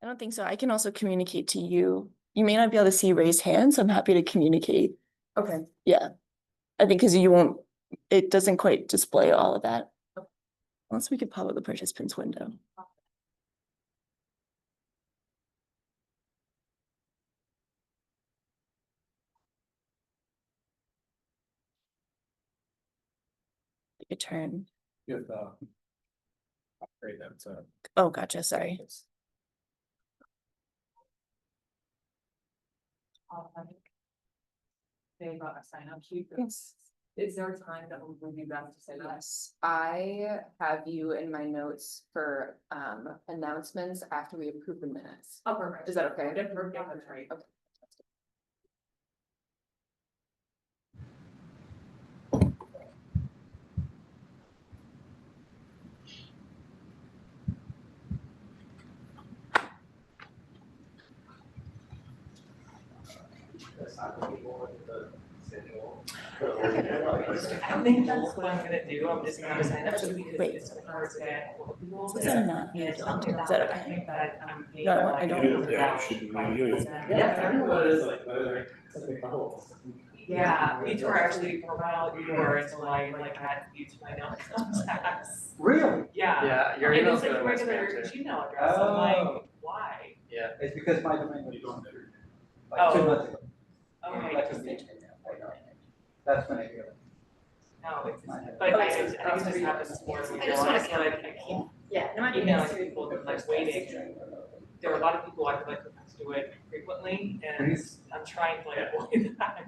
I don't think so. I can also communicate to you. You may not be able to see raised hands, so I'm happy to communicate. Okay. Yeah. I think because you won't, it doesn't quite display all of that. Unless we could pop up the participants window. Take a turn. You have to upgrade them to. Oh, gotcha. Sorry. They got a sign up sheet. Yes. Is there a time that would be best to say that? Yes, I have you in my notes for announcements after we approve the minutes. Oh, perfect. Is that okay? That's perfect, that's right. Okay. I don't think that's what I'm gonna do, I'm just gonna sign up just because Wait. it's so hard to get people. Since I'm not Yeah, here, so I'll do is that, that but I okay? think that I'm. No, I don't. Yeah, should be you. Yeah, everyone is like. Yeah, we were actually for a while, we were until I like had you to my notes. Really? Yeah. Yeah, your And email's it's like going a to my regular spam too. Gmail address, I'm like, why? Yeah. It's because my domain was gone. Oh. Like 2 months ago. Okay, That could be, I know. That's when I feel it. no, it's, but I think it just happens more. I just wanna So I keep Yeah, emailing people that like waiting. There are a lot of people I feel like who have to do it frequently, and I'm trying to like avoid that.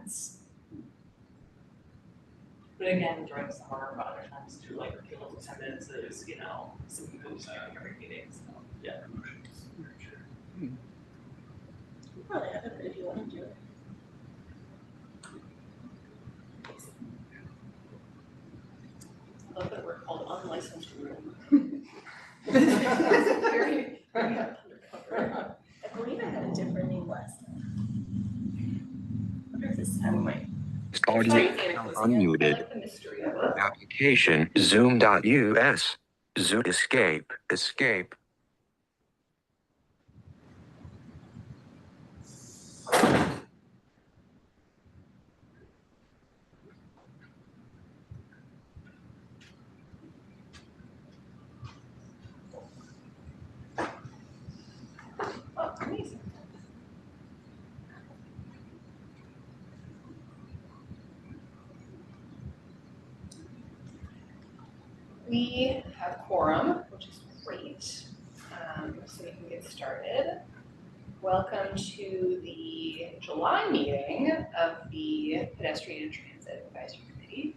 But again, during summer, other times too, like people attendance is, you know, some people just during every meeting, so. Yeah. Probably have it if you want to do it. I love that we're called unlicensed room. Very undercover. I believe I had a different name last time. I wonder if this time we might. Audio unmuted. Like the mystery of it. Application zoom.us. Zoom escape. Escape. Oh, amazing. We have quorum, which is great, so we can get started. Welcome to the July meeting of the Pedestrian and Transit Advisory Committee.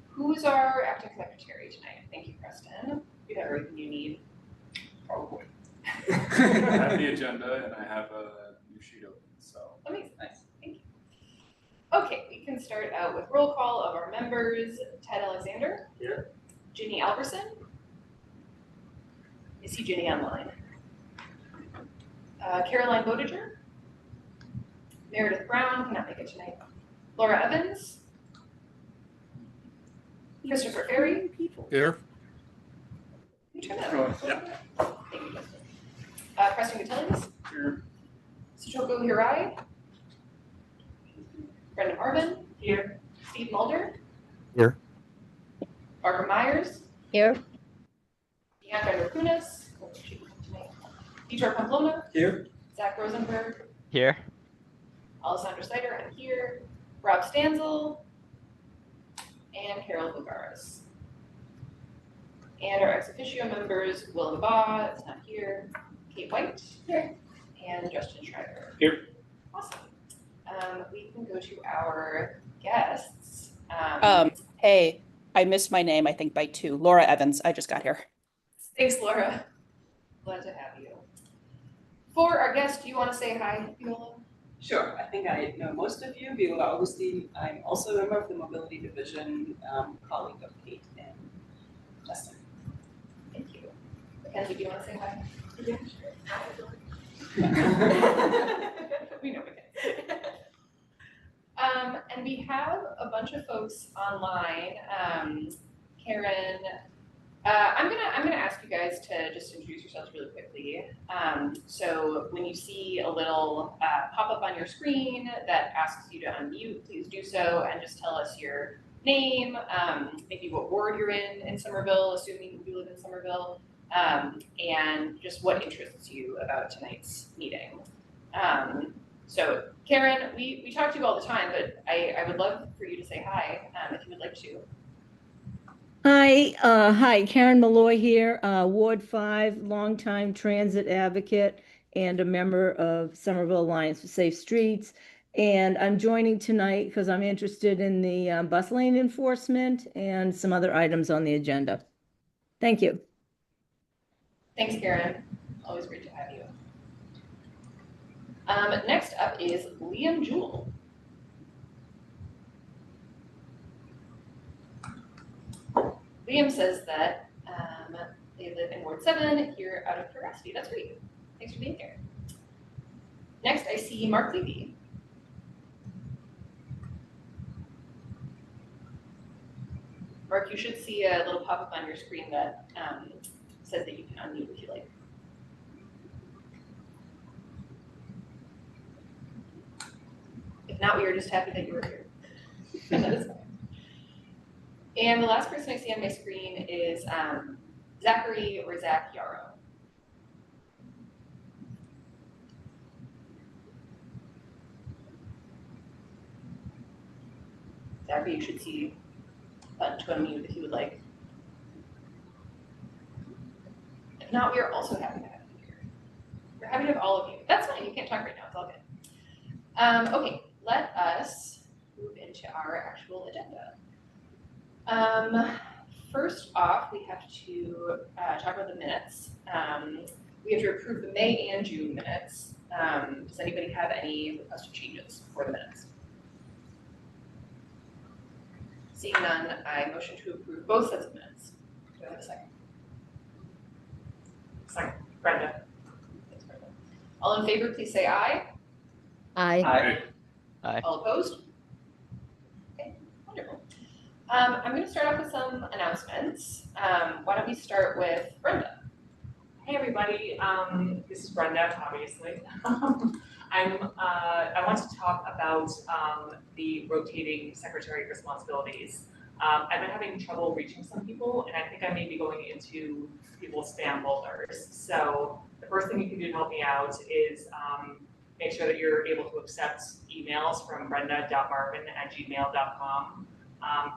Who's our acting secretary tonight? Thank you, Preston. You got everything you need. Probably. I have the agenda and I have a new sheet open, so. Amazing, nice, thank you. Okay, we can start out with roll call of our members. Ted Alexander. Here. Ginny Alverson. I see Ginny online. Caroline Bodiger. Meredith Brown, cannot make it tonight. Laura Evans. Christopher Ferry. Here. You turn that on. Yeah. Thank you, Justin. Preston Gutierrez. Here. Suchoko Hirai. Brendan Marvin. Here. Steve Mulder. Here. Barbara Myers. Here. Bianca Rakunas. Dieter Pamplona. Here. Zach Rosenberg. Here. Alessandra Snyder, I'm here. Rob Stanzel. And Carol Bugaris. And our ex officio members, Will Nabaugh is not here. Kate White. Here. And Justin Schreiber. Here. Awesome. We can go to our guests. Hey, I missed my name, I think by 2. Laura Evans, I just got here. Thanks, Laura. Glad to have you. For our guest, do you want to say hi, Viola? Sure, I think I know most of you. Viola Augustine. I'm also a member of the Mobility Division, colleague of Kate and Justin. Thank you. Mackenzie, do you want to say hi? Yeah, sure. We know Mackenzie. And we have a bunch of folks online. Karen I'm gonna ask you guys to just introduce yourselves really quickly. So when you see a little pop-up on your screen that asks you to unmute, please do so and just tell us your name, maybe what ward you're in Somerville, assuming you live in Somerville, and just what interests you about tonight's meeting. So Karen, we talk to you all the time, but I would love for you to say hi, if you would like to. Hi, Karen Malloy here, Ward 5, longtime transit advocate and a member of Somerville Alliance for Safe Streets. And I'm joining tonight because I'm interested in the bus lane enforcement and some other items on the agenda. Thank you. Thanks, Karen. Always great to have you. Next up is Liam Jewell. Liam says that they live in Ward 7 here out of curiosity. That's great. Thanks for being here. Next, I see Mark Levy. Mark, you should see a little pop-up on your screen that says that you can unmute if you like. If not, we were just happy that you were here. That is fine. And the last person I see on my screen is Zachary or Zach Yarrow. Zachary, you should see a button to unmute if you would like. If not, we are also happy to have you here. We're happy to have all of you. That's fine, you can't talk right now, it's all good. Okay, let us move into our actual agenda. First off, we have to talk about the minutes. We have to approve the May and June minutes. Does anybody have any requested changes for the minutes? Seeing none, I motion to approve both sets of minutes. Do I have a second? Second, Brenda. Thanks, Brenda. All in favor, please say aye. Aye. Hey, All opposed? Okay, wonderful. I'm going to start off with some announcements. Why don't we start with Brenda? Hey everybody, this is Brenda, obviously. I want to talk about the rotating secretary responsibilities. I've been having trouble reaching some people, and I think I may be going into people's spam folders. So the first thing you can do to help me out is make sure that you're able to accept emails from brenda.marvin@gmail.com.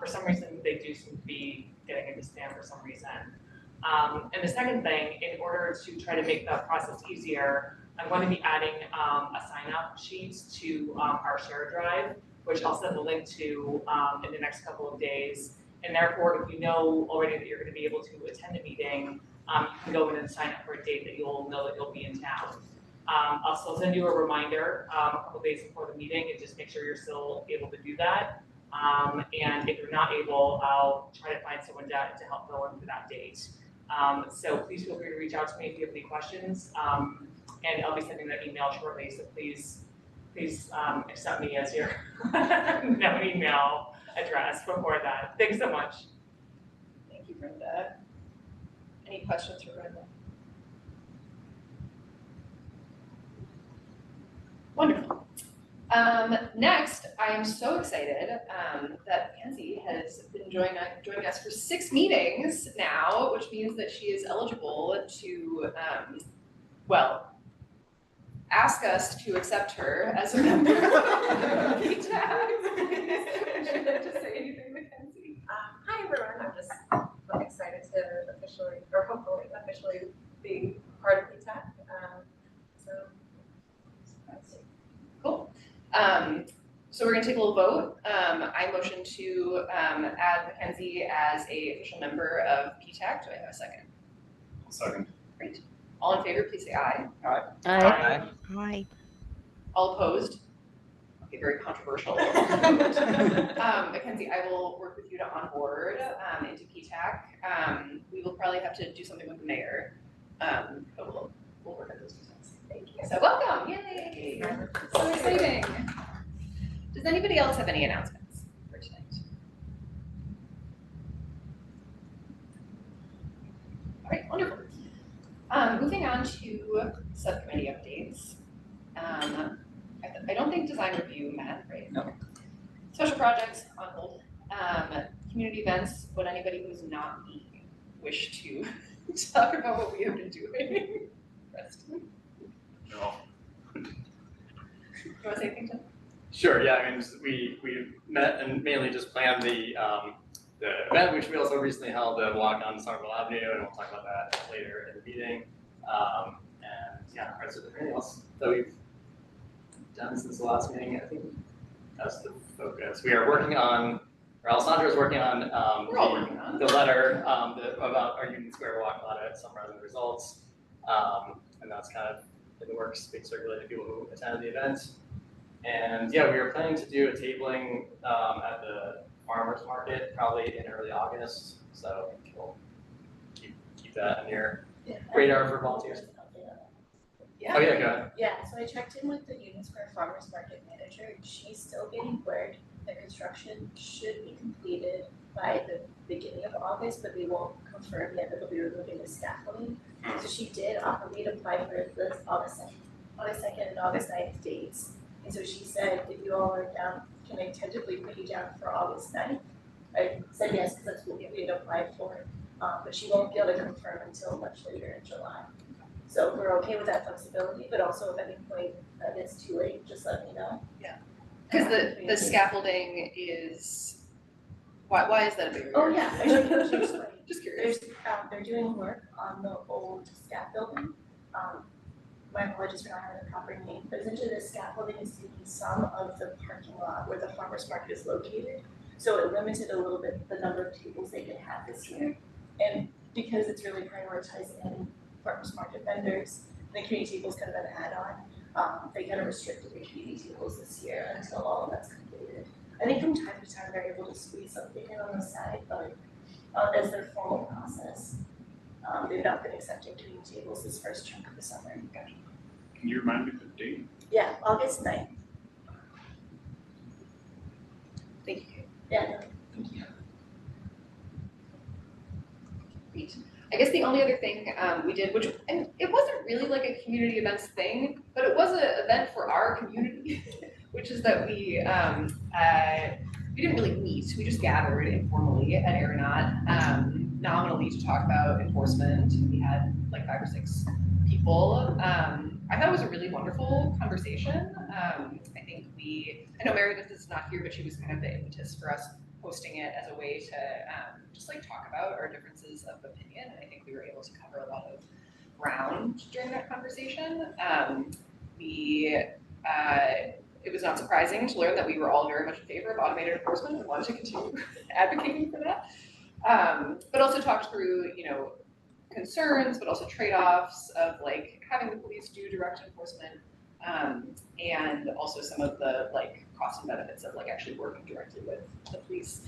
For some reason, they do seem to be getting into spam for some reason. And the second thing, in order to try to make the process easier, I'm going to be adding a sign-up sheet to our shared drive, which I'll send the link to in the next couple of days. And therefore, if you know already that you're going to be able to attend a meeting, you can go in and sign up for a date that you'll know that you'll be in town. I'll still send you a reminder a couple days before the meeting and just make sure you're still able to do that. And if you're not able, I'll try to find someone to help fill in for that date. So please feel free to reach out to me if you have any questions. And I'll be sending that email shortly, so please accept me as your no email address before that. Thanks so much. Thank you, Brenda. Any questions for Brenda? Wonderful. Next, I am so excited that Pansy has been joining us for 6 meetings now, which means that she is eligible to, ask us to accept her as a member of PTAC. Would you like to say anything, Mackenzie? Hi everyone, I'm just excited to officially, or hopefully officially be part of PTAC. Cool. So we're gonna take a little vote. I motion to add Mackenzie as a official member of PTAC. Do I have a second? second. Great. All in favor, please say aye. Aye. Aye. All opposed? Okay, very controversial. Mackenzie, I will work with you to onboard into PTAC. We will probably have to do something with the mayor, but we'll work on those details. Thank you. So welcome, yay! So exciting. Does anybody else have any announcements for tonight? Moving on to subcommittee updates. I don't think design review met, right? No. Special projects on hold. Community events, would anybody who's not me wish to talk about what we have been doing? Preston? No. You wanna say anything, Tim? Sure, yeah, I mean, we met and mainly just planned the event, which we also recently held a walk on Somerville Avenue, and we'll talk about that later in the meeting. And yeah, is there anything else that we've done since the last meeting? I think that's the focus. We are working on, or Alessandra is working on, We're all working on the letter, about our Union Square walk audit, summarizing the results. And that's kind of in the works, being circulated to people who attended the event. And yeah, we are planning to do a tabling at the farmers market probably in early August. So we'll keep that on your radar for volunteers. Yeah. Oh yeah, go ahead. Yeah, so I checked in with the Union Square Farmers Market manager, and she's still getting word that construction should be completed by the beginning of August, but they won't confirm yet that they'll be removing the scaffolding. So she did offer me to apply for the August 2nd and August 9th dates. And so she said, if you all are down, can I tentatively put you down for August 9th? I said yes, because that's what we had applied for, but she won't be able to confirm until much later in July. So we're okay with that flexibility, but also if at any point that it's too late, just let me know. Because the scaffolding is, why is that a barrier? Oh, yeah, I should explain. Just curious. They're doing work on the old SCAP building. My apologies for not having a proper name, but essentially the scaffolding is taking some of the parking lot where the farmer's market is located. So it limited a little bit the number of tables they could have this year. And because it's really prioritizing any farmer's market vendors, the community table is kind of an add-on. They kind of restricted the community tables this year until all of that's completed. I think from time to time they're able to squeeze something in on the side, but as their formal process, they've not been accepting community tables this first chunk of the summer. Can you remind me the date? Yeah, August 9th. Thank you. Yeah, no, thank you. Great. I guess the only other thing we did, which, and it wasn't really like a community events thing, but it was an event for our community, which is that we didn't really meet. We just gathered informally at Aeronaut, nominally to talk about enforcement. We had like 5 or 6 people. I thought it was a really wonderful conversation. I think I know Meredith is not here, but she was kind of the impetus for us hosting it as a way to just like talk about our differences of opinion. And I think we were able to cover a lot of ground during that conversation. It was not surprising to learn that we were all very much in favor of automated enforcement and wanted to continue advocating for that. But also talked through, concerns, but also trade-offs of like having the police do direct enforcement, and also some of the like costs and benefits of like actually working directly with the police.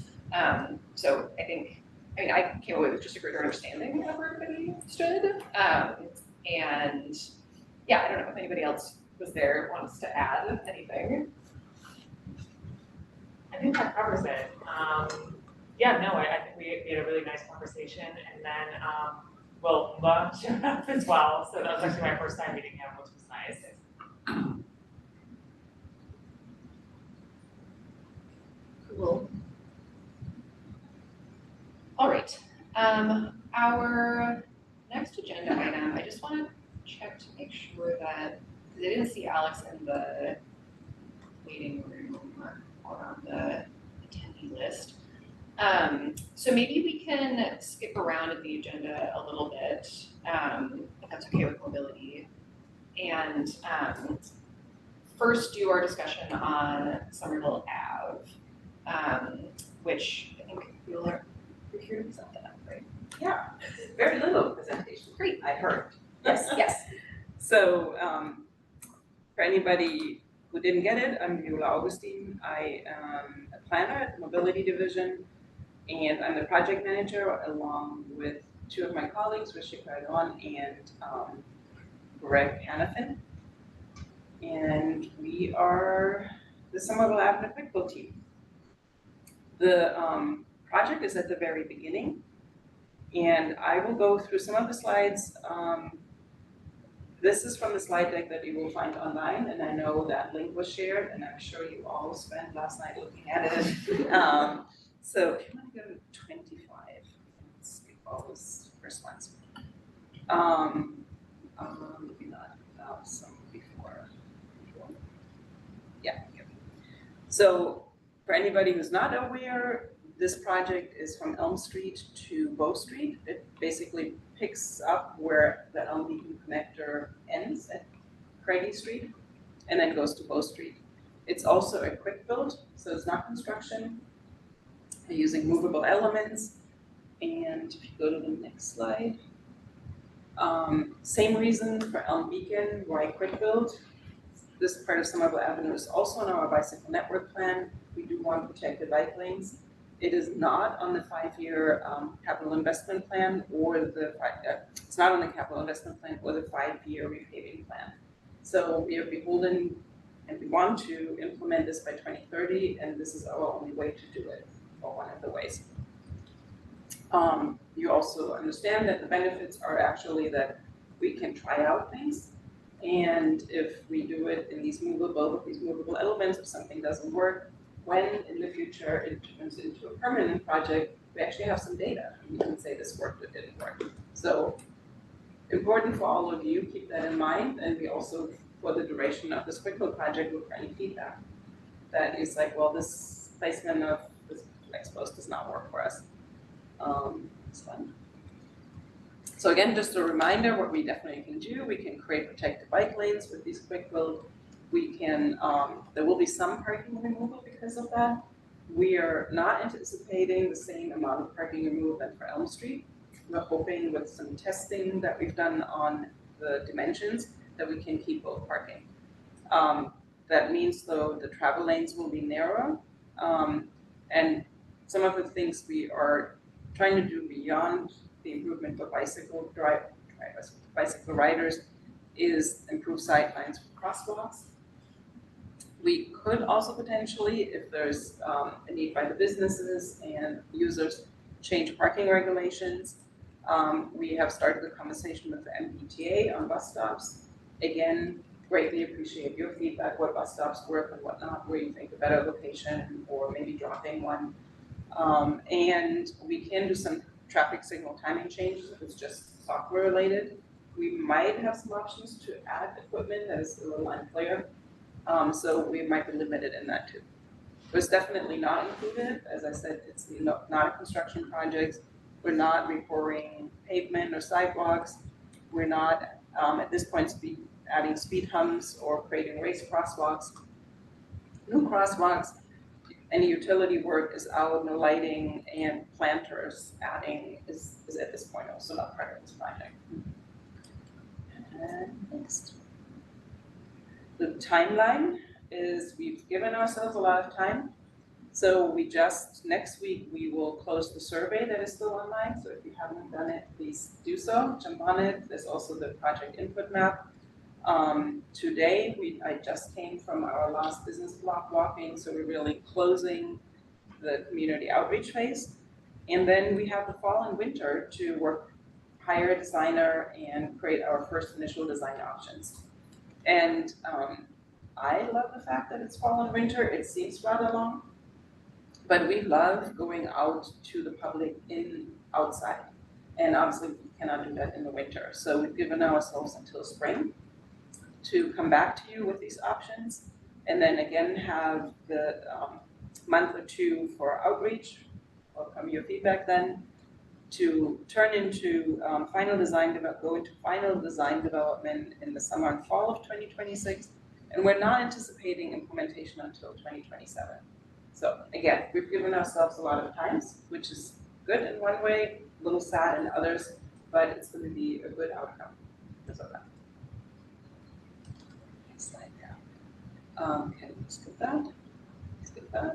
So I came away with just a greater understanding of where everybody stood. And yeah, I don't know if anybody else was there, wants to add anything. I think that covers it. I think we had a really nice conversation, and then Mba showed up as well, so that was actually my first time meeting him, which was nice. Cool. All right. Our next agenda item, I just want to check to make sure that, because I didn't see Alex in the waiting room or on the attendee list. So maybe we can skip around in the agenda a little bit, if that's okay with mobility, and first do our discussion on Somerville Ave, which I think you're here to present that, right? Yeah, very little presentation. Great. I heard. Yes. So for anybody who didn't get it, I'm Viola Augustine. I am a planner at the Mobility Division, and I'm the project manager along with 2 of my colleagues, Rishik Radon and Greg Hanafin. And we are the Somerville Avenue Quickbook team. The project is at the very beginning, and I will go through some of the slides This is from the slide deck that you will find online, and I know that link was shared, and I'm sure you all spent last night looking at it. So if you want to go to 25, let's skip all those first ones. Maybe not, some before. Yeah. Okay. So for anybody who's not aware, this project is from Elm Street to Bow Street. It basically picks up where the Elm Beacon connector ends at Craigie Street and then goes to Bow Street. It's also a quick build, so it's not construction. They're using movable elements. And if you go to the next slide, same reason for Elm Beacon, why quick build. This part of Somerville Avenue is also on our bicycle network plan. We do want protected bike lanes. It is not on the 5-year capital investment plan or it's not on the capital investment plan or the 5-year repaving plan. So we are beholden and we want to implement this by 2030, and this is our only way to do it, or one of the ways. You also understand that the benefits are actually that we can try out things. And if we do it in these movable elements, if something doesn't work, when in the future it turns into a permanent project, we actually have some data. We can say this worked or didn't work. So important for all of you, keep that in mind. And we also, for the duration of this quick build project, look for any feedback that is like, well, this placement of this flex post does not work for us. It's fun. So again, just a reminder, what we definitely can do, we can create protected bike lanes with these quick build. We can, there will be some parking removal because of that. We are not anticipating the same amount of parking removal than for Elm Street. We're hoping with some testing that we've done on the dimensions that we can keep both parking. That means though the travel lanes will be narrow. And some of the things we are trying to do beyond the improvement for bicycle riders is improve sightlines for crosswalks. We could also potentially, if there's a need by the businesses and users, change parking regulations. We have started the conversation with the MBTA on bus stops. Again, greatly appreciate your feedback, what bus stops work and whatnot, where you think a better location or maybe dropping one. And we can do some traffic signal timing changes if it's just software related. We might have some options to add equipment that is a little unclear. So we might be limited in that too. But it's definitely not included. As I said, it's not a construction project. We're not repouring pavement or sidewalks. We're not at this point adding speed humps or creating race crosswalks. New crosswalks. Any utility work is out, no lighting, and planters adding is at this point also not part of this project. And next. The timeline is we've given ourselves a lot of time. So we just, next week, we will close the survey that is still online. So if you haven't done it, please do so, jump on it. There's also the project input map. Today, I just came from our last business block walking, so we're really closing the community outreach phase. And then we have the fall and winter to hire a designer and create our first initial design options. And I love the fact that it's fall and winter. It seems rather long, but we love going out to the public outside. And obviously we cannot do that in the winter. So we've given ourselves until spring to come back to you with these options, and then again have the month or two for outreach, welcome your feedback then, to turn into go into final design development in the summer and fall of 2026, and we're not anticipating implementation until 2027. So again, we've given ourselves a lot of times, which is good in one way, a little sad in others, but it's going to be a good outcome because of that. Slide down. Okay, skip that. Skip that.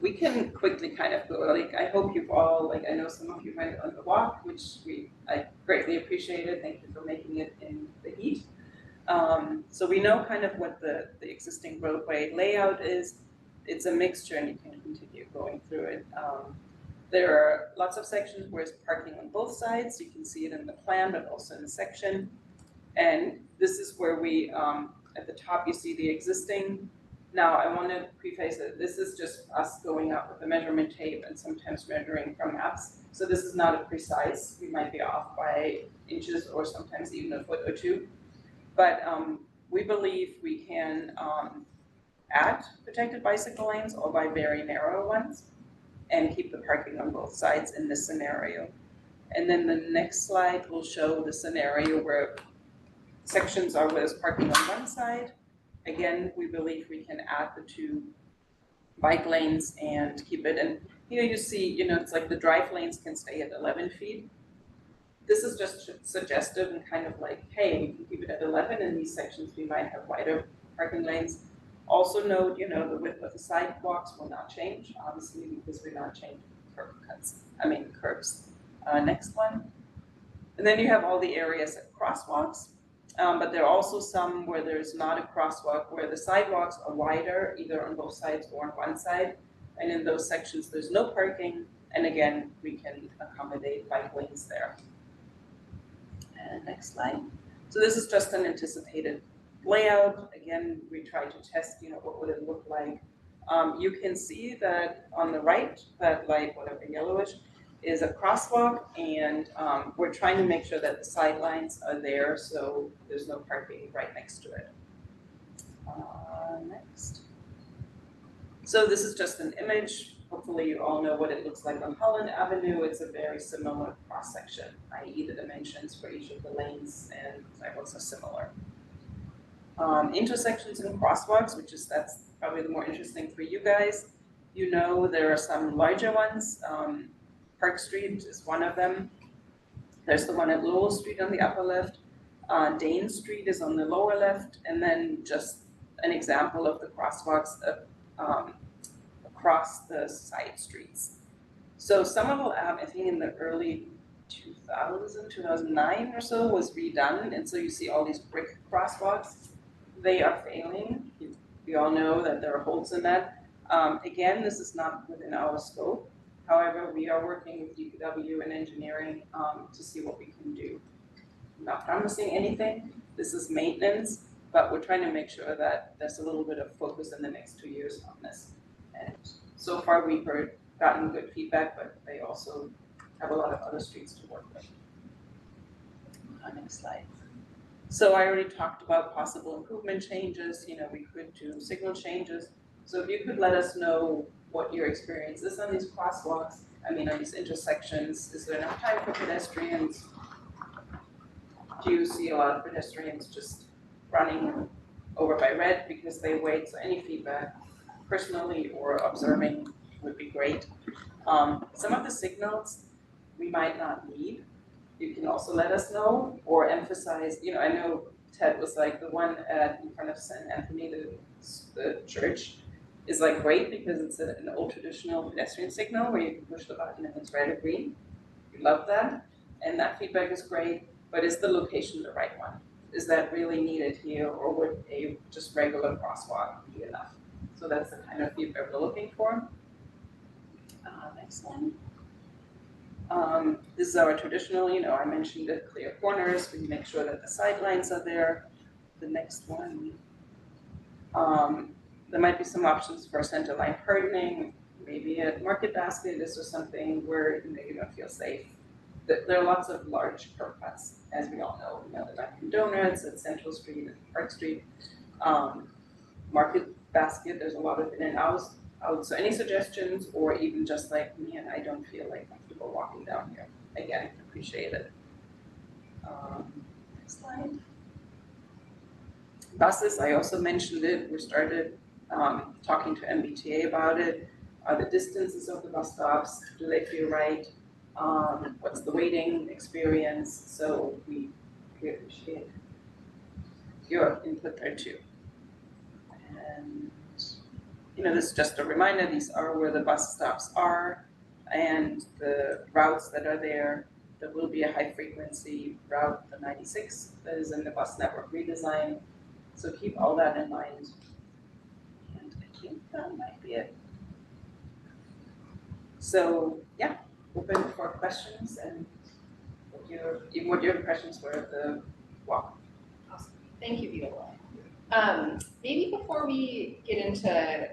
We can quickly kind of go, like, I hope you've all, like, I know some of you went on the walk, which I greatly appreciated. Thank you for making it in the heat. So we know kind of what the existing roadway layout is. It's a mixture and you can continue going through it. There are lots of sections where it's parking on both sides. You can see it in the plan, but also in the section. And this is where we, at the top, you see the existing. Now, I want to preface it, this is just us going out with the measurement tape and sometimes measuring from maps. So this is not a precise, we might be off by inches or sometimes even a foot or two. But we believe we can add protected bicycle lanes or by very narrow ones and keep the parking on both sides in this scenario. And then the next slide will show the scenario where sections are where there's parking on one side. Again, we believe we can add the 2 bike lanes and keep it. And here you see, it's like the drive lanes can stay at 11 feet. This is just suggestive and kind of like, hey, we can keep it at 11. In these sections, we might have wider parking lanes. Also note, the width of the sidewalks will not change, obviously, because we're not changing curbs. Next one. And then you have all the areas at crosswalks. But there are also some where there's not a crosswalk, where the sidewalks are wider, either on both sides or on one side. And in those sections, there's no parking. And again, we can accommodate bike lanes there. And next slide. So this is just an anticipated layout. Again, we try to test, what would it look like. You can see that on the right, that light, whatever yellowish, is a crosswalk, and we're trying to make sure that the sidelines are there so there's no parking right next to it. Next. So this is just an image. Hopefully you all know what it looks like on Holland Avenue. It's a very similar cross section, i.e. the dimensions for each of the lanes and sidewalks are similar. Intersections and crosswalks, that's probably the more interesting for you guys. There are some larger ones. Park Street is one of them. There's the one at Lowell Street on the upper left. Dane Street is on the lower left. And then just an example of the crosswalks across the side streets. So Somerville Ave, I think in the early 2009 or so, was redone. And so you see all these brick crosswalks. They are failing. We all know that there are holes in that. Again, this is not within our scope. However, we are working with DPW and engineering to see what we can do. I'm not promising anything. This is maintenance, but we're trying to make sure that there's a little bit of focus in the next 2 years on this. And so far, we've gotten good feedback, but they also have a lot of other streets to work with. Next slide. So I already talked about possible improvement changes. We could do signal changes. So if you could let us know what your experience is on these crosswalks, on these intersections. Is there enough time for pedestrians? Do you see a lot of pedestrians just running over by red because they wait? So any feedback, personally or observing, would be great. Some of the signals we might not need. You can also let us know or emphasize, I know Ted was like the one in front of St. Anthony, the church, is great because it's an old traditional pedestrian signal where you can push the button and it's red or green. We love that, and that feedback is great, but is the location the right one? Is that really needed here, or would a just regular crosswalk be enough? So that's the kind of feedback we're looking for. Next one. This is our traditional, I mentioned the clear corners. We make sure that the sidelines are there. The next one. There might be some options for center line hardening, maybe a market basket. This is something where you don't feel safe. There are lots of large curb cuts, as we all know. The Dunkin' Donuts at Central Street and Park Street. Market basket, there's a lot of in and out. So any suggestions, or even just like me, and I don't feel comfortable walking down here. Again, appreciate it. Next slide. Buses, I also mentioned it. We started talking to MBTA about it. Are the distances of the bus stops, do they feel right? What's the waiting experience? So we appreciate your input there too. And this is just a reminder, these are where the bus stops are and the routes that are there. There will be a high frequency route, the 96, that is in the bus network redesign. So keep all that in mind. And I think that might be it. So yeah, open for questions and what your impressions were of the walk. Awesome. Thank you, Viola. Maybe before we get into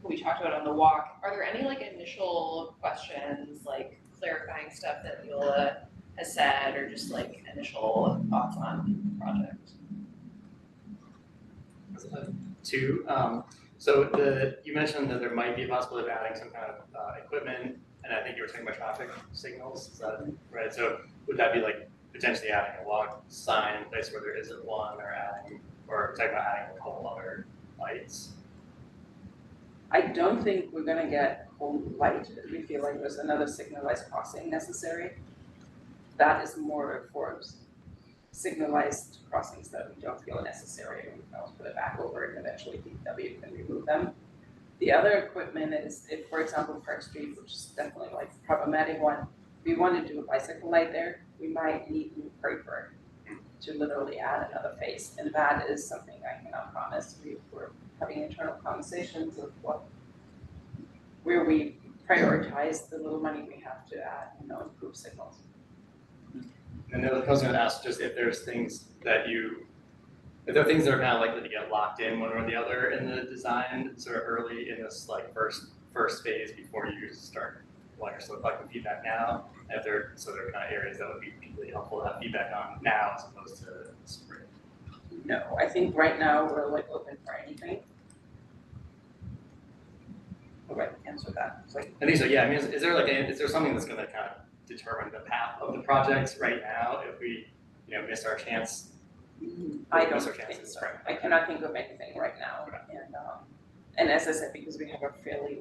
what we talked about on the walk, are there any like initial questions, like clarifying stuff that Viola has said, or just like initial thoughts on the project? Two. You mentioned that there might be a possibility of adding some kind of equipment, and I think you were talking about traffic signals. Is that right? So would that be like potentially adding a walk sign in place where there isn't one, or talking about adding a couple other lights? I don't think we're gonna get whole light if we feel like there's another signalized crossing necessary. That is more for signalized crossings that we don't feel necessary, and I'll put it back over and eventually DPW can remove them. The other equipment is if, for example, Park Street, which is definitely like a problematic one, if we want to do a bicycle light there, we might need new paper to literally add another face, and that is something I cannot promise. We're having internal conversations of where we prioritize the little money we have to add, improve signals. And then I was going to ask just if there's things that if there are things that are kind of likely to get locked in one or the other in the design sort of early in this like first phase before you start collecting feedback now, and if there are kind of areas that would be particularly helpful to have feedback on now as opposed to spring. No, I think right now we're like open for anything. Okay, answer that. It's like, I think so. Yeah. I mean, is there something that's going to kind of determine the path of the project right now if we miss our chance? I don't think so. I cannot think of anything right now. Okay. And as I said, because we have a fairly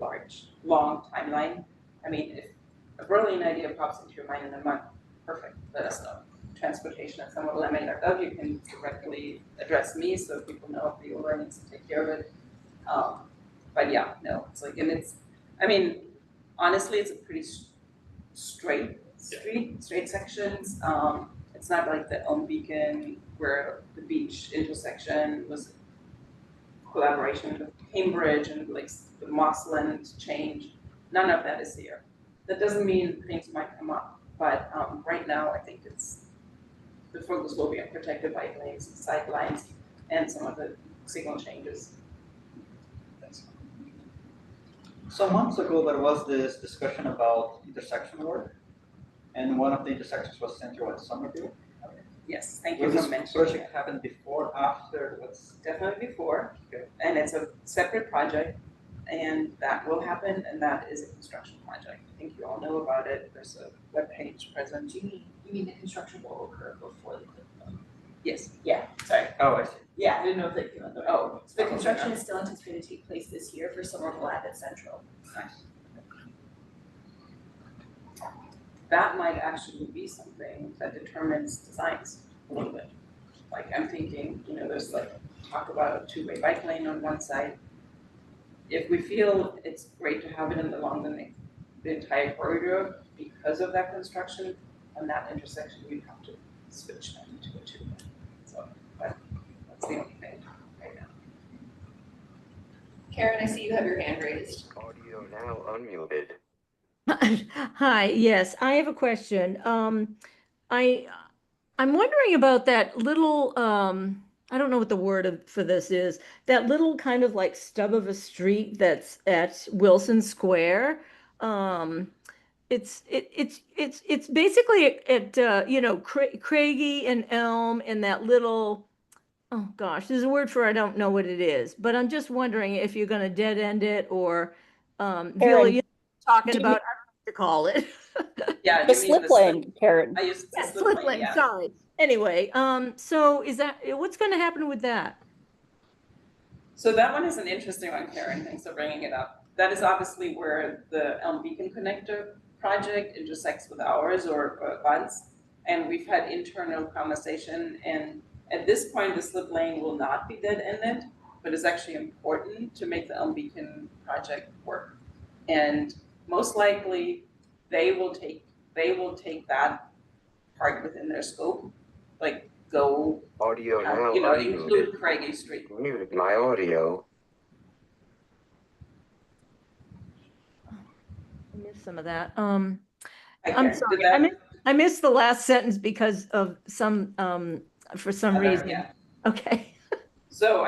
long timeline, I mean, if a brilliant idea pops into your mind in a month, perfect, let us know. Transportation at Somerville, you can directly address me so people know if the owner needs to take care of it. But yeah, no, it's like, and it's, I mean, honestly, it's a pretty straight street, straight sections. It's not like the Elm Beacon where the beach intersection was collaboration with Cambridge and like the Mossland change. None of that is here. That doesn't mean things might come up, but right now I think the focus will be on protected bike lanes, sight lines, and some of the signal changes. Some months ago, there was this discussion about intersection work, and one of the intersections was Central and Somerville. Yes, thank you Will for this mentioning. project happen before, after? What's Definitely before, okay. And it's a separate project, and that will happen, and that is a construction project. I think you all know about it. There's a webpage present. You mean the construction will occur before the clip? Yes. Yeah, sorry. Oh, I see. Yeah, I didn't know if they came under. Oh, So the construction is still anticipated to take place this year for Somerville at Central. nice. That might actually be something that determines designs a little bit. Like I'm thinking, there's like talk about a two-way bike lane on one side. If we feel it's great to have it along the entire corridor because of that construction, on that intersection, we'd have to switch that into a two-way. So that's the only thing right now. Karen, I see you have your hand raised. Audio now unmuted. Hi, yes, I have a question. I'm wondering about that little, I don't know what the word for this is, that little kind of like stub of a street that's at Wilson Square. It's basically at Craigie and Elm and that little, oh gosh, there's a word for it, I don't know what it is, but I'm just wondering if you're gonna dead end it or Viola, you're talking do you about, I don't know what to call it. Yeah, The you mean slip lane, Karen. I used to Yeah, slip lane, yeah. sorry. Anyway, so what's gonna happen with that? So that one is an interesting one, Karen, thanks for bringing it up. That is obviously where the Elm Beacon Connector project intersects with ours or buds. And we've had internal conversation, and at this point, the slip lane will not be dead-ended, but it's actually important to make the Elm Beacon project work. And most likely, they will take that part within their scope, like go, Audio now include unmuted. Craigie Street. Muted my audio. I missed some of that. I'm sorry, I missed the last sentence because of some, for some reason. Yeah. Okay. So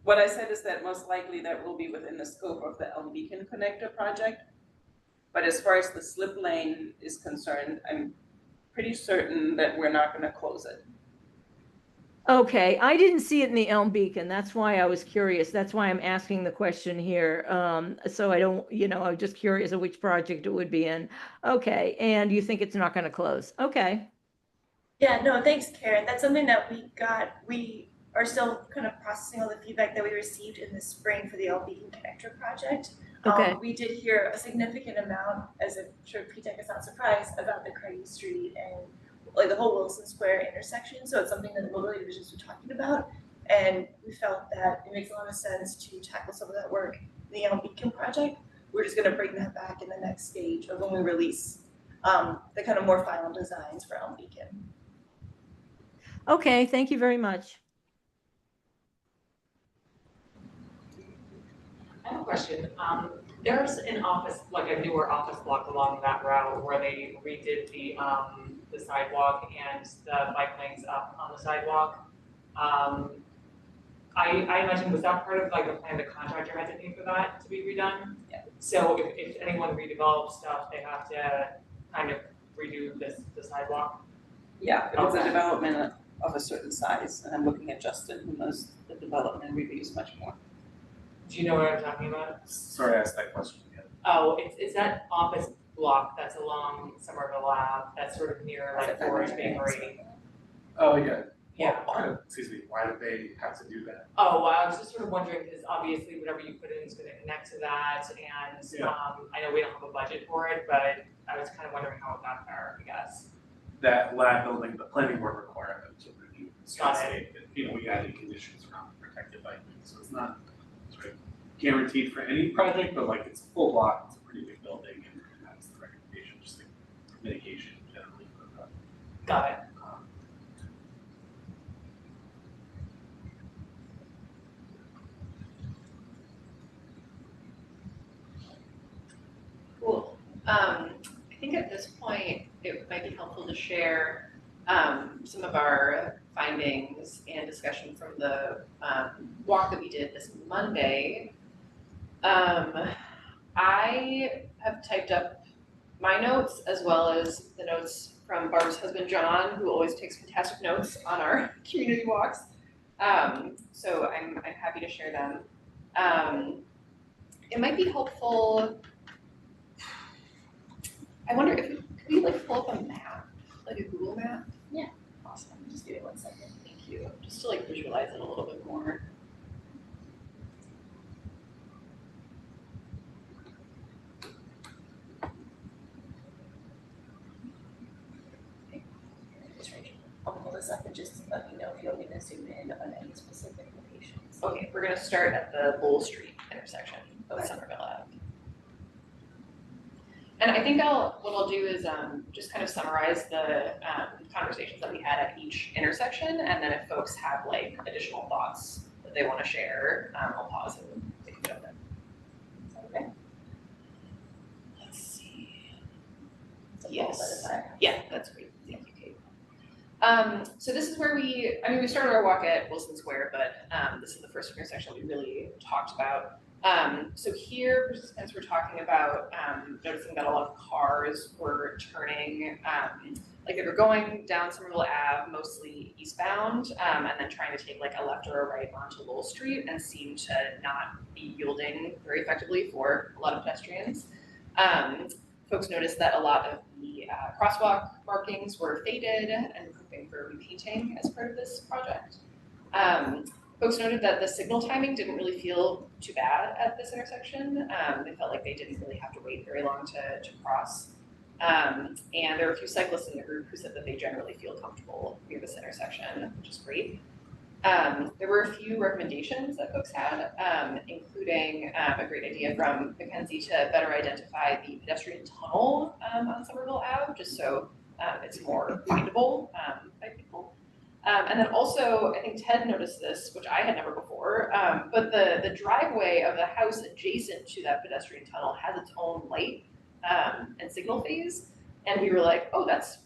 what I said is that most likely that will be within the scope of the Elm Beacon Connector project. But as far as the slip lane is concerned, I'm pretty certain that we're not gonna close it. Okay, I didn't see it in the Elm Beacon. That's why I was curious. That's why I'm asking the question here. So I don't, I'm just curious of which project it would be in. Okay, and you think it's not going to close? Okay. Yeah, no, thanks, Karen. That's something that we are still kind of processing all the feedback that we received in the spring for the El Beacon Connector project. Okay. We did hear a significant amount, as I'm sure P-Tech is not surprised, about the Craigie Street and like the whole Wilson Square intersection. So it's something that the mobility divisions were talking about. And we felt that it makes a lot of sense to tackle some of that work in the El Beacon project. We're just gonna bring that back in the next stage of when we release the kind of more final designs for El Beacon. Okay, thank you very much. I have a question. There's an office, like a newer office block along that route where they redid the sidewalk and the bike lanes up on the sidewalk. I imagine, was that part of like the plan the contractor had to pay for that to be redone? Yeah. So if anyone redevelops stuff, they have to kind of redo the sidewalk? Yeah, if it's a Okay. development of a certain size, and I'm looking at Justin, who knows the development reviews much more. Do you know what I'm talking about? Sorry, I asked that question again. Oh, it's that office block that's along Somerville Ave, that's sort of near like Forge Bakery. Oh, yeah. Yeah. Excuse me, why did they have to do that? Oh, well, I was just sort of wondering, because obviously whatever you put in is gonna connect to that, and, Yeah. I know we don't have a budget for it, but I was kind of wondering how it got there, I guess. That lab building, the planning board required them to review the Got state, and we added conditions around protected bike lanes, so it's not sort of guaranteed for any project, but like it's a full block, it's a pretty big building, and that's the recommendation, just like mitigation generally for the Got it. Cool. I think at this point, it might be helpful to share some of our findings and discussion from the walk that we did this Monday. I have typed up my notes as well as the notes from Barb's husband, John, who always takes fantastic notes on our community walks. So I'm happy to share them. It might be helpful. I wonder if could we like pull up a map, like a Google map? Yeah. Awesome. Just give me 1 second. Thank you. Just to like visualize it a little bit more. I'll pull this up and just let me know if you want me to zoom in on any specific locations. Okay, we're gonna start at the Bull Street intersection of Somerville Ave. And I think what I'll do is just kind of summarize the conversations that we had at each intersection, and then if folks have like additional thoughts that they want to share, I'll pause and they can jump in. Is that okay? Let's see. Yes. Yeah, that's great. Thank you, Kate. So this is where we started our walk at Wilson Square, but this is the first intersection we really talked about. So here participants were talking about noticing that a lot of cars were turning, like they were going down Somerville Ave, mostly eastbound, and then trying to take like a left or a right onto Lowell Street and seemed to not be yielding very effectively for a lot of pedestrians. Folks noticed that a lot of the crosswalk markings were faded and hoping for repainting as part of this project. Folks noted that the signal timing didn't really feel too bad at this intersection. They felt like they didn't really have to wait very long to cross. And there were a few cyclists in the group who said that they generally feel comfortable near this intersection, which is great. There were a few recommendations that folks had, including a great idea from Mackenzie to better identify the pedestrian tunnel on Somerville Ave, just so it's more readable by people. And then also, I think Ted noticed this, which I had never before, but the driveway of the house adjacent to that pedestrian tunnel has its own light and signal phase. And we were like, oh, that's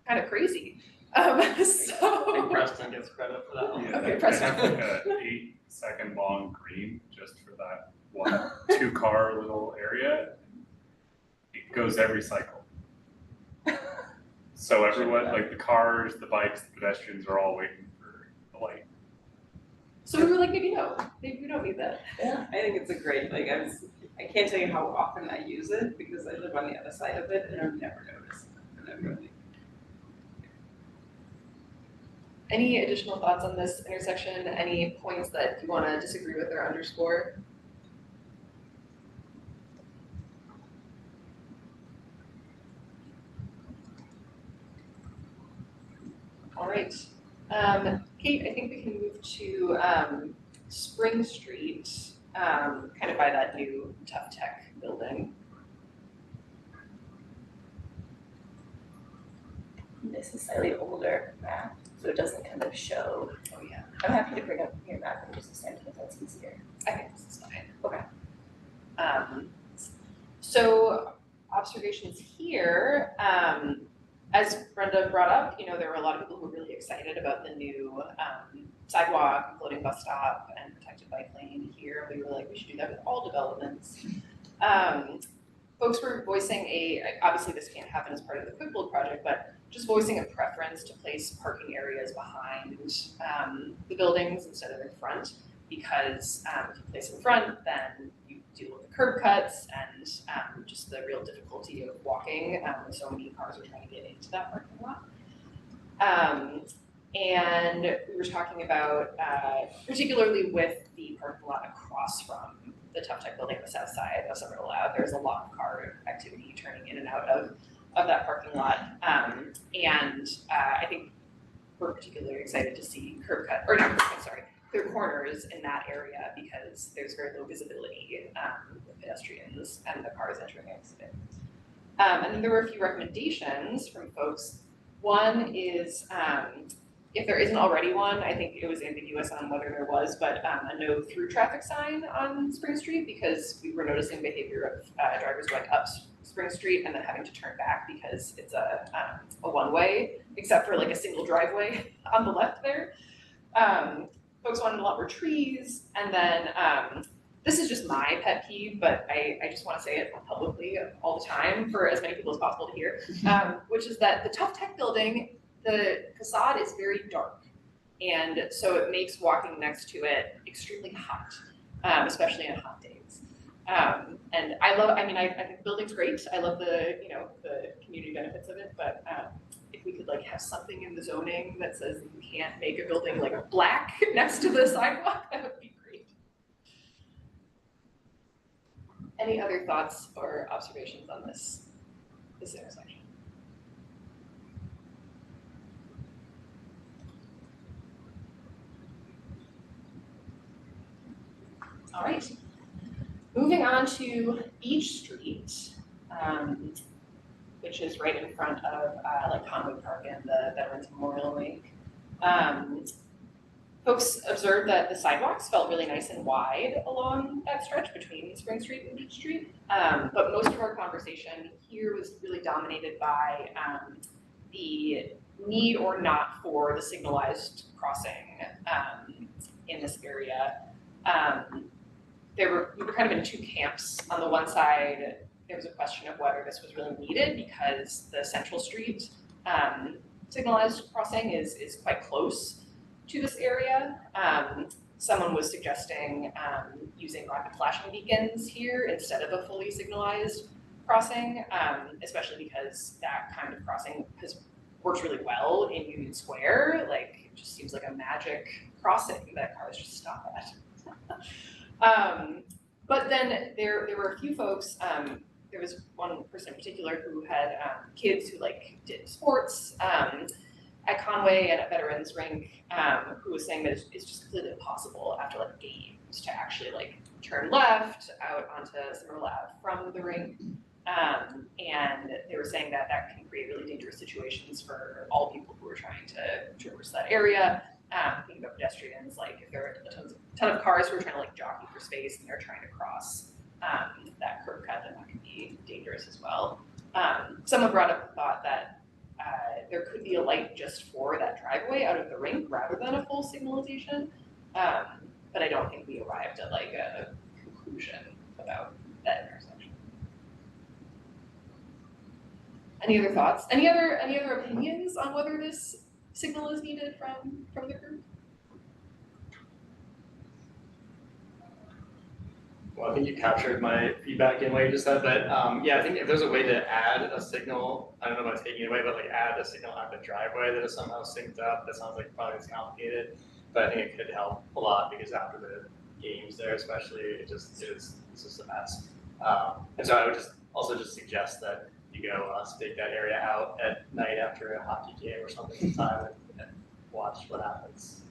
kind of crazy. I think So, Preston gets credit for that one. Yeah, Okay, they Preston. have like a 8-second long green just for that one 2-car little area. It goes every cycle. So everyone, like the cars, the bikes, the pedestrians are all waiting for the light. so we were like, maybe no, maybe we don't need that. I think it's a great, like, I can't tell you how often I use it because I live on the other side of it and I've never noticed. And I'm really, Any additional thoughts on this intersection? Any points that you want to disagree with or underscore? All right. Kate, I think we can move to Spring Street, kind of by that new Tough Tech building. This is slightly older map, so it doesn't kind of show. Oh yeah, I'm happy to bring up your map and just send it if that's easier. I think this is fine. Okay. So observations here, as Brenda brought up, you know, there were a lot of people who were really excited about the new sidewalk, floating bus stop, and protected bike lane here. We were like, we should do that with all developments. Folks were voicing obviously this can't happen as part of the Quick Build project, but just voicing a preference to place parking areas behind the buildings instead of in front, because if you place in front, then you deal with the curb cuts and just the real difficulty of walking when so many cars are trying to get into that parking lot. And we were talking about, particularly with the parking lot across from the Tough Tech building on the south side of Somerville Ave, there's a lot of car activity turning in and out of that parking lot. And I think we're particularly excited to see clear corners in that area because there's very low visibility with pedestrians and the cars entering and exiting. And then there were a few recommendations from folks. One is, if there isn't already one, I think it was ambiguous on whether there was, but a no through traffic sign on Spring Street, because we were noticing behavior of drivers going up Spring Street and then having to turn back because it's a one-way, except for like a single driveway on the left there. Folks wanted a lot more trees, and then this is just my pet peeve, but I just want to say it publicly all the time for as many people as possible to hear, which is that the Tough Tech building, the facade is very dark, and so it makes walking next to it extremely hot, especially on hot days. And I think the building's great. I love the community benefits of it, but if we could like have something in the zoning that says that you can't make a building like black next to the sidewalk, that would be great. Any other thoughts or observations on this intersection? All right, moving on to Beach Street, which is right in front of like Conway Park and the Veterans Memorial Rink. Folks observed that the sidewalks felt really nice and wide along that stretch between Spring Street and Beach Street, but most of our conversation here was really dominated by the need or not for the signalized crossing in this area. We were kind of in two camps. On the one side, there was a question of whether this was really needed because the Central Street signalized crossing is quite close to this area. Someone was suggesting using rapid flashing beacons here instead of a fully signalized crossing, especially because that kind of crossing works really well in Union Square. Like, it just seems like a magic crossing that cars just stop at. But then there were a few folks, there was one person in particular who had kids who like did sports at Conway and at Veterans Rink, who was saying that it's just completely impossible after like games to actually like turn left out onto Somerville Ave from the rink. And they were saying that can create really dangerous situations for all people who are trying to traverse that area. Thinking about pedestrians, like if there are a ton of cars who are trying to like jockey for space and they're trying to cross that curb cut, then that can be dangerous as well. Someone brought up the thought be a light just for that driveway out of the rink rather than a full signalization. But I don't think we arrived at like a conclusion about that intersection. Any other thoughts? Any other opinions on whether this signal is needed from the group? Well, I think you captured my feedback in what you just said, but yeah, I think if there's a way to add a signal, I don't know about taking it away, but like add a signal at the driveway that is somehow synced up, that sounds like probably it's complicated, but I think it could help a lot because after the games there especially, it's just a mess. And so I would just suggest that you go stake that area out at night after a hockey game or something sometime and watch what happens.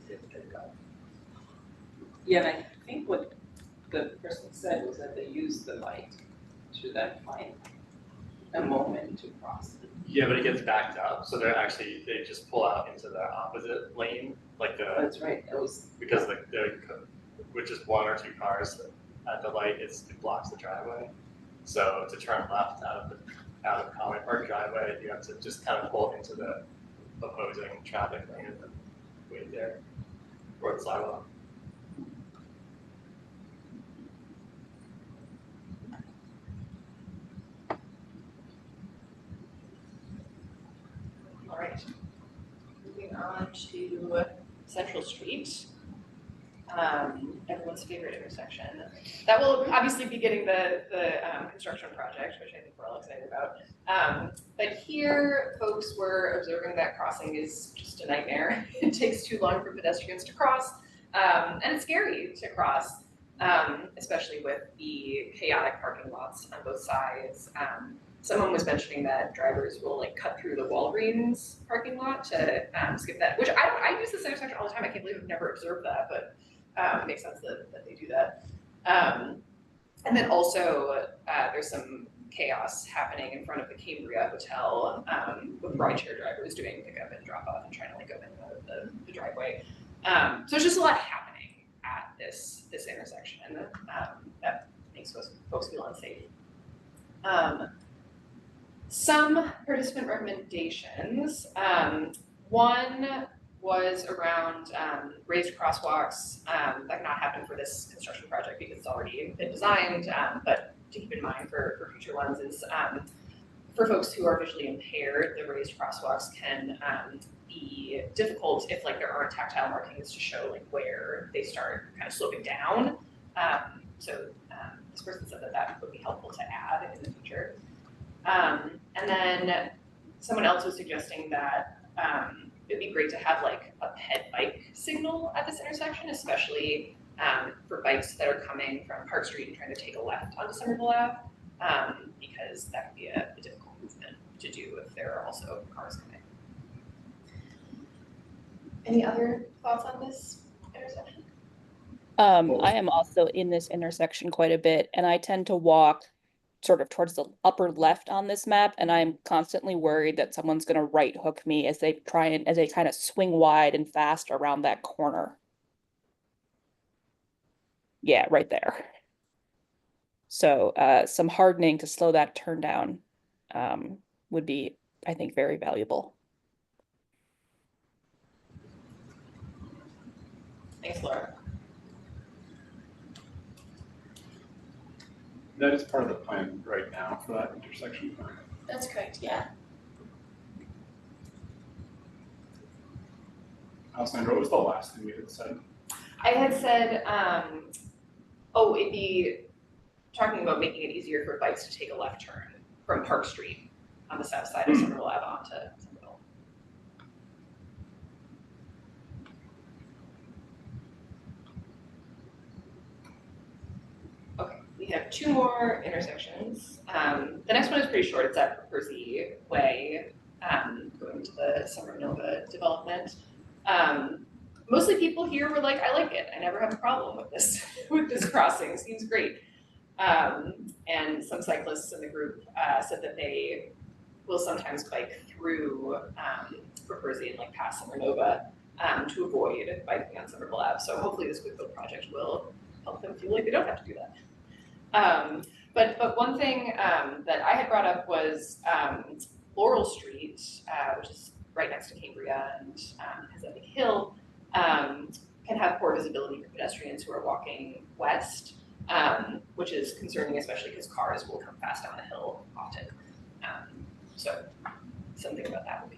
Yeah, and I think what the person said was that they use the light to then find a moment to cross. Yeah, but it gets backed up, so they just pull out into the opposite lane, like That's right, that was, because with just one or two cars at the light, it blocks the driveway. So to turn left out of Common Park driveway, you have to just kind of pull into the opposing traffic lane and then wait there, or the sidewalk. All right, moving on to Central Street. Everyone's favorite intersection. That will obviously be getting the construction project, which I think we're all excited about. But here, folks were observing that crossing is just a nightmare. It takes too long for pedestrians to cross, and it's scary to cross, especially with the chaotic parking lots on both sides. Someone was mentioning that drivers will like cut through the Walgreens parking lot to skip that, which I use this intersection all the time. I can't believe I've never observed that, but it makes sense that they do that. And then also there's some chaos happening in front of the Cambria Hotel with rideshare drivers doing pickup and drop off and trying to like go in and out of the driveway. So there's just a lot happening at this intersection that makes folks feel unsafe. Some participant recommendations. One was around raised crosswalks that cannot happen for this construction project because it's already been designed, but to keep in mind for future ones is for folks who are visually impaired, the raised crosswalks can be difficult if like there aren't tactile markings to show like where they start kind of sloping down. So this person said that would be helpful to add in the future. And then someone else was suggesting that it'd be great to have like a ped bike signal at this intersection, especially for bikes that are coming from Park Street and trying to take a left onto Somerville Ave, because that could be a difficult movement to do if there are also cars coming. Any other thoughts on this intersection? I am also in this intersection quite a bit, and I tend to walk sort of towards the upper left on this map, and I'm constantly worried that someone's going to right hook me as they kind of swing wide and fast around that corner. Yeah, right there. So some hardening to slow that turn down would be, I think, very valuable. Thanks, Laura. That is part of the plan right now for that intersection. That's correct, yeah. Alessandra, what was the last thing you had said? I had said, it'd be talking about making it easier for bikes to take a left turn from Park Street on the south side of Somerville Ave onto Somerville. Okay, we have two more intersections. The next one is pretty short. It's at Percy Way, going to the Summer Nova development. Mostly people here were like, I like it. I never have a problem with this crossing. Seems great. And some cyclists in the group said that they will sometimes bike through Percy and like past Summer Nova to avoid biking on Somerville Ave. So hopefully this quick build project will help them feel like they don't have to do that. But one thing that I had brought up was Laurel Street, which is right next to Cambria and Pacific Hill, can have poor visibility for pedestrians who are walking west, which is concerning, especially because cars will come fast down the hill often. So something about that would be.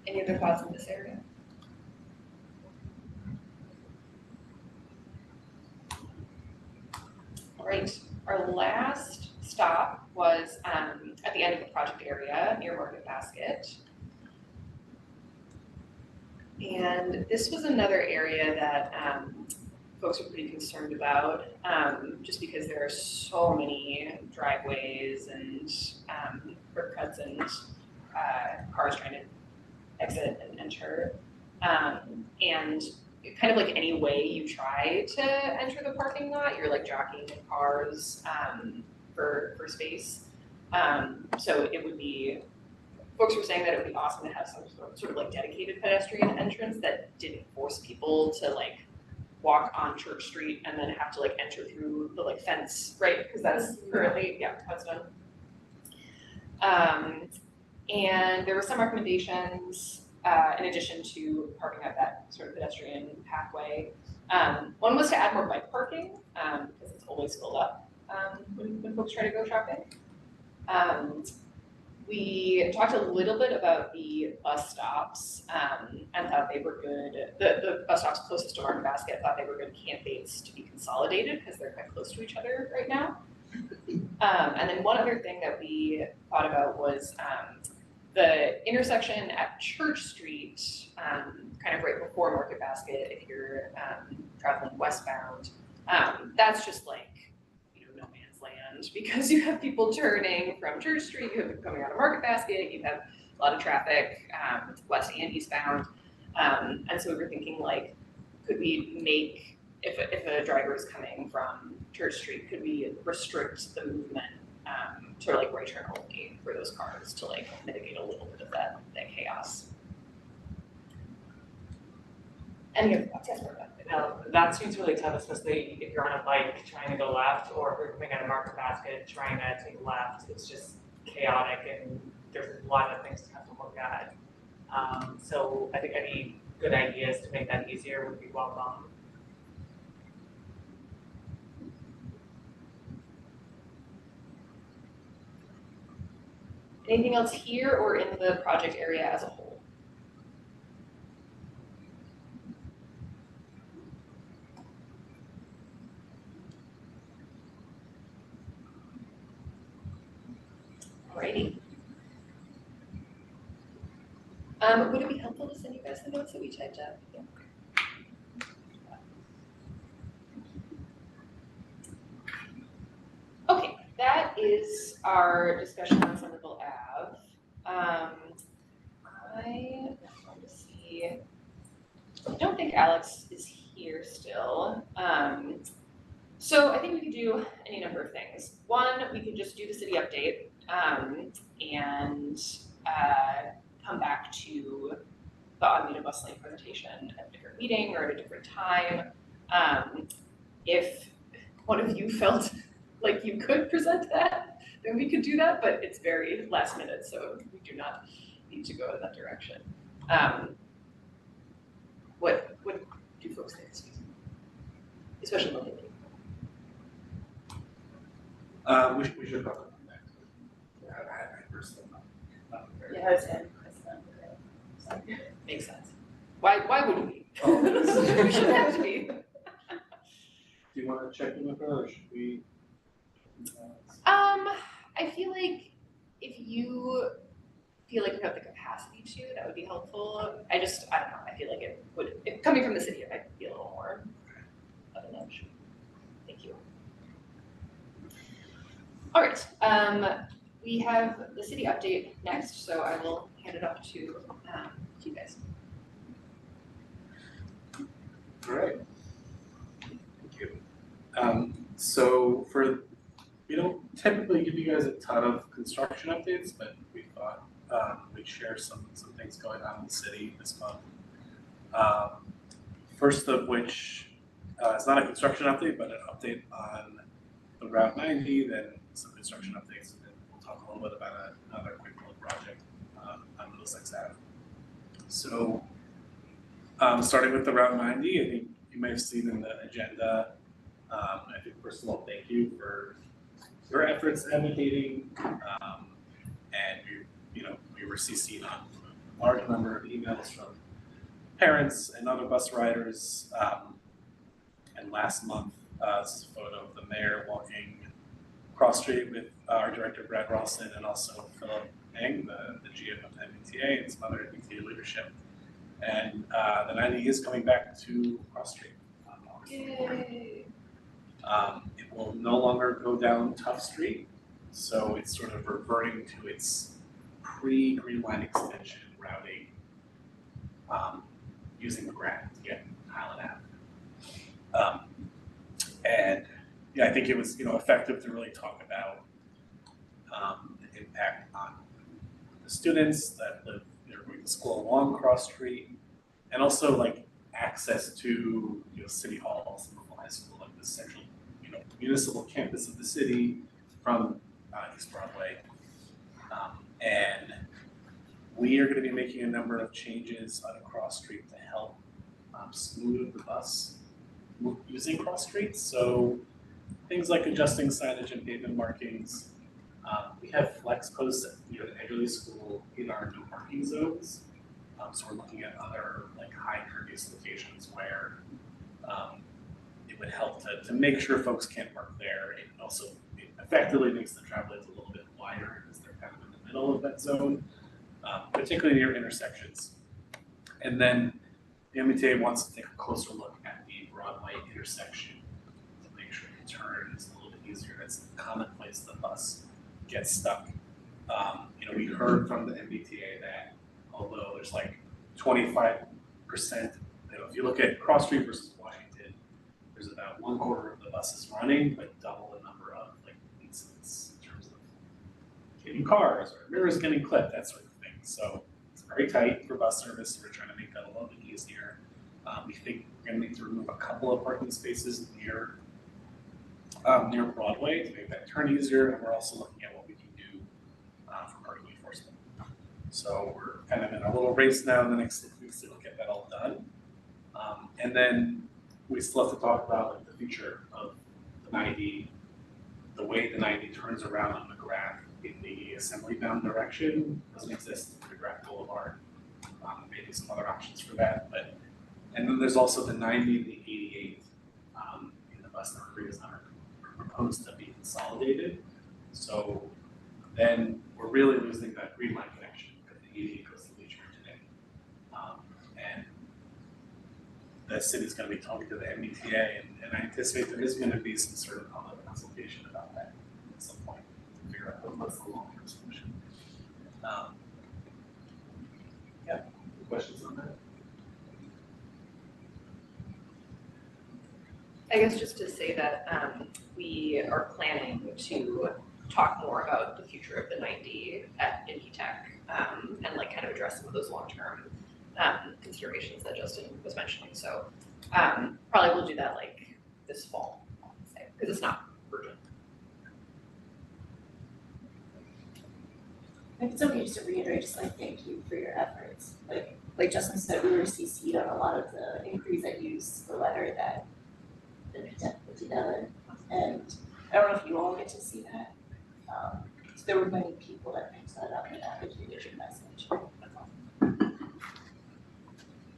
Any other thoughts in this area? All right, our last stop was at the end of the project area near Market Basket. And this was another area that folks are pretty concerned about, just because there are so many driveways and curb cuts and cars trying to exit and enter. And kind of like any way you try to enter the parking lot, you're like jockeying in cars for space. So it would be, folks were saying that it would be awesome to have some sort of like dedicated pedestrian entrance that didn't force people to like walk on Church Street and then have to like enter through the like fence, right? Because that's currently, yeah, that's done. And there were some recommendations in addition to parking at that sort of pedestrian pathway. One was to add more bike parking because it's always filled up when folks try to go shopping. We talked a little bit about the bus stops and thought they were good. The bus stops closest to Market Basket thought they were good candidates to be consolidated because they're quite close to each other right now. And then one other thing that we thought about was the intersection at Church Street, kind of right before Market Basket, if you're traveling westbound, that's just like, no man's land because you have people turning from Church Street, you have people coming out of Market Basket, you have a lot of traffic, west and eastbound. And so we were thinking like, could we make, if a driver is coming from Church Street, could we restrict the movement to like right turn only for those cars to like mitigate a little bit of that chaos? Any other thoughts? Yes, Martha. Now, that seems really tough, especially if you're on a bike trying to go left, or if you're coming out of Market Basket trying to take left. It's just chaotic, and there's a lot of things to have to look at. So I think any good ideas to make that easier would be welcome. Anything else here or in the project area as a whole? Alrighty. Would it be helpful to send you guys the notes that we typed up? Yeah. Okay, that is our discussion on Somerville Ave. I want to see. I don't think Alex is here still. So I think we could do any number of things. One, we could just do the city update and come back to the automated bus lane presentation at a different meeting or at a different time. If one of you felt like you could present that, then we could do that, but it's very last minute, so we do not need to go in that direction. What do folks think, especially mobility? We should probably come back to it. I personally not very. Yeah, I was saying. Makes sense. Why would we? Oh. We shouldn't have to be. Do you want to check in with her, or should we? I feel like if you feel like you have the capacity to, that would be helpful. I don't know, I feel like it would, if coming from the city, it might be a little more of a nudge. Thank you. All right, we have the city update next, so I will hand it off to you guys. All right. Thank you. So we don't typically give you guys a ton of construction updates, but we thought we'd share some things going on in the city this month. First of which is not a construction update, but an update on the Route 90, then some construction updates, and then we'll talk a little bit about another quick project on Middlesex Ave. So, starting with the Route 90, I think you may have seen in the agenda. I think first of all, thank you for your efforts advocating, and we were CC'd on a large number of emails from parents and other bus riders. And last month, this is a photo of the mayor walking cross street with our director Brad Ralston and also Philip Eng, the GM of MBTA and some other MBTA leadership. And the 90 is coming back to cross street. Yay. It will no longer go down Tough Street, so it's sort of reverting to its pre-Green Line extension routing, using McGrath to get Highland Ave. And yeah, I think it was effective to really talk about the impact on the students that live going to school along Cross Street, and also like access to City Hall, Somerville High School, like the central municipal campus of the city from East Broadway. And we are going to be making a number of changes on Cross Street to help smooth the bus using Cross Street. So things like adjusting signage and pavement markings. We have flex posts at the Edgerly School in our no parking zones. So we're looking at other like high impervious locations where it would help to make sure folks can't park there. It also effectively makes the travel lanes a little bit wider because they're kind of in the middle of that zone, particularly near intersections. And then the MBTA wants to take a closer look at the Broadway intersection to make sure the turn is a little bit easier. It's a common place the bus gets stuck. We heard from the MBTA that although there's like 25%, if you look at Cross Street versus Washington, there's about 1/4 of the buses running, but double the number of like incidents in terms of hitting cars or mirrors getting clipped, that sort of thing. So it's very tight for bus service. We're trying to make that a little bit easier. We think we're going to need to remove a couple of parking spaces near Broadway to make that turn easier, and we're also looking at what we can do for parking enforcement. So we're kind of in a little race now in the next 6 weeks to get that all done. And then we still have to talk about like, the future of the 90, the way the 90 turns around on McGrath in the assembly bound direction doesn't exist in McGrath Boulevard. Maybe some other options for that, and then there's also the 90 and the 88 in the bus network that are proposed to be consolidated. So then we're really losing that Green Line connection because the 88 goes to Leachman today. And the city's going to be talking to the MBTA, and I anticipate there is going to be some sort of public consultation about that at some point to figure out what's the long-term solution. Yeah, questions on that? I guess just to say that we are planning to talk more about the future of the 90 at IndyTech and like kind of address some of those long-term considerations that Justin was mentioning. So probably we'll do that like this fall, because it's not urgent. I think it's okay just to reiterate, just like thank you for your efforts. Like Justin said, we were CC'd on a lot of the inquiries that used the letter that the PTEC put together, and I don't know if you all get to see that. So there were many people that picked that up and advocated your message.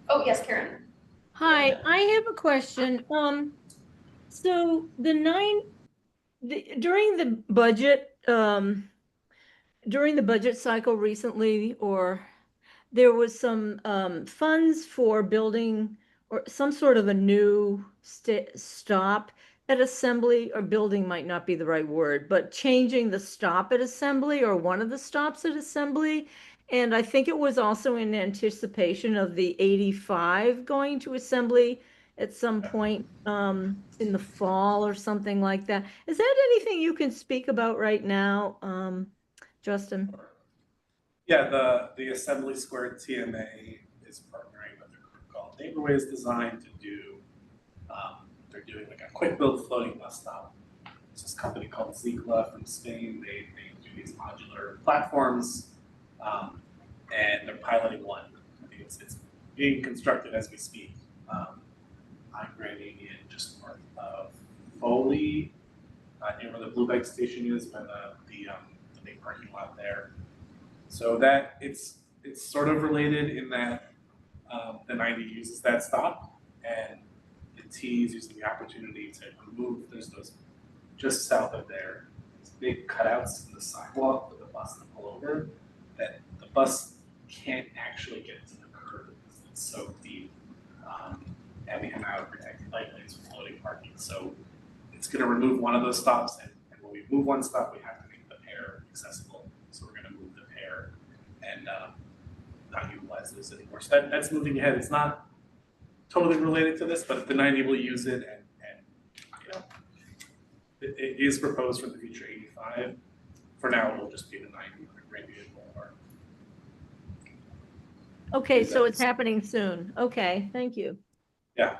Oh yes, Karen. Hi, I have a question. So during the budget cycle recently, or there was some funds for building or some sort of a new stop at Assembly, or building might not be the right word, but changing the stop at Assembly or one of the stops at Assembly. And I think it was also in anticipation of the 85 going to Assembly at some point in the fall or something like that. Is that anything you can speak about right now, Justin? Yeah, the Assembly Square TMA is partnering with a group called Neighborways Design to do, they're doing like a quick build floating bus stop. It's this company called Zikla from Spain. They do these modular platforms And they're piloting one. I think it's being constructed as we speak. On Grand Union, just north of Foley, near where the Blue Bike station is, by the big parking lot there. So that it's sort of related in that the 90 uses that stop, and the T is using the opportunity to remove. There's those just south of there, these big cutouts in the sidewalk for the bus to pull over. That the bus can't actually get to the curb because it's so deep, and we have out protected bike lanes for floating parking. So it's going to remove one of those stops, and when we move one stop, we have to make the pair accessible. So we're going to move the pair and not utilize this anymore. So that's moving ahead. It's not totally related to this, but the 90 will use it, and you know, it is proposed for the future 85. For now, it'll just be the 90 with a great vehicle. Okay, so it's happening soon. Okay, thank you. Yeah.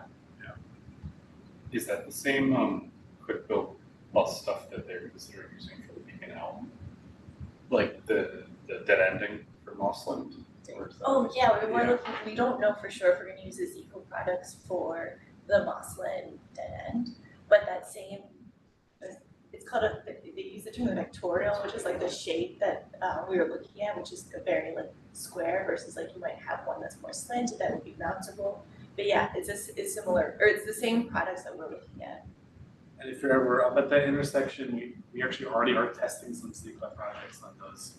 Is that the same quick build bus stuff that they're using for the Beacon Elm? Like the dead ending for Mossland? Or is that Oh, yeah, we're Yeah. looking, we don't know for sure if we're gonna use this eco products for the Mossland dead end, but that same, it's called they use the term vectorial, which is like the shape that we were looking at, which is a very like square versus like you might have one that's more slanted that would be mountable. But yeah, it's similar, or it's the same products that we're looking at. And if you're ever up at that intersection, we actually already are testing some CEQA projects on those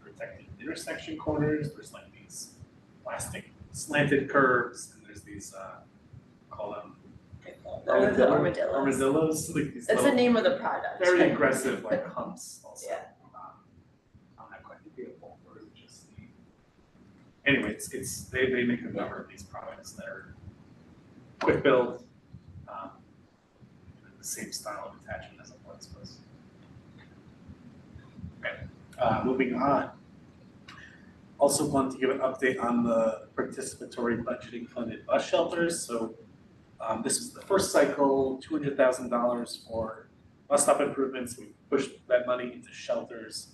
protected intersection corners. There's like these plastic slanted curbs, and there's these call them Those are armadillos. armadillos. Like these That's the little, name of the product. very aggressive like humps also. Yeah. On that quite the vehicle, or is it just the anyway, they make a number of these products that are quick build, the same style of attachment as a Flex bus. Okay, moving on. Also wanted to give an update on the participatory budgeting funded bus shelters. So this is the first cycle, $200,000 for bus stop improvements. We pushed that money into shelters.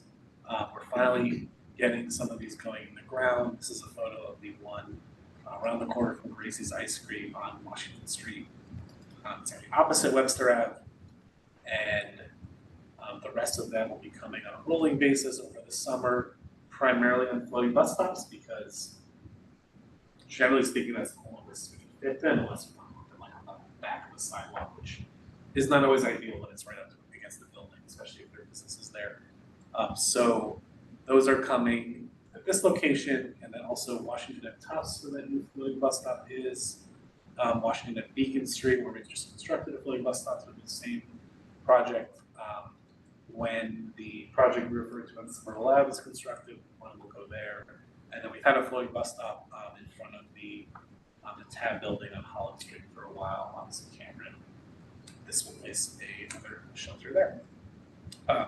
We're finally getting some of these going in the ground. This is a photo of the one around the corner from Gracie's Ice Cream on Washington Street. It's on the opposite Webster Ave, and the rest of them will be coming on a rolling basis over the summer, primarily on floating bus stops, because generally speaking, that's the longest we can fit them, unless we want to put them like on the back of the sidewalk, which is not always ideal when it's right up against the building, especially if there are businesses there. So those are coming at this location, and then also Washington at Tufts, where that new floating bus stop is. Washington at Beacon Street, where we just constructed a floating bus stop with the same project. When the project we referred to on Somerville Lab is constructed, one will go there. And then we've had a floating bus stop in front of the TAB building on Holland Street for a while, opposite Cameron. This will place another shelter there.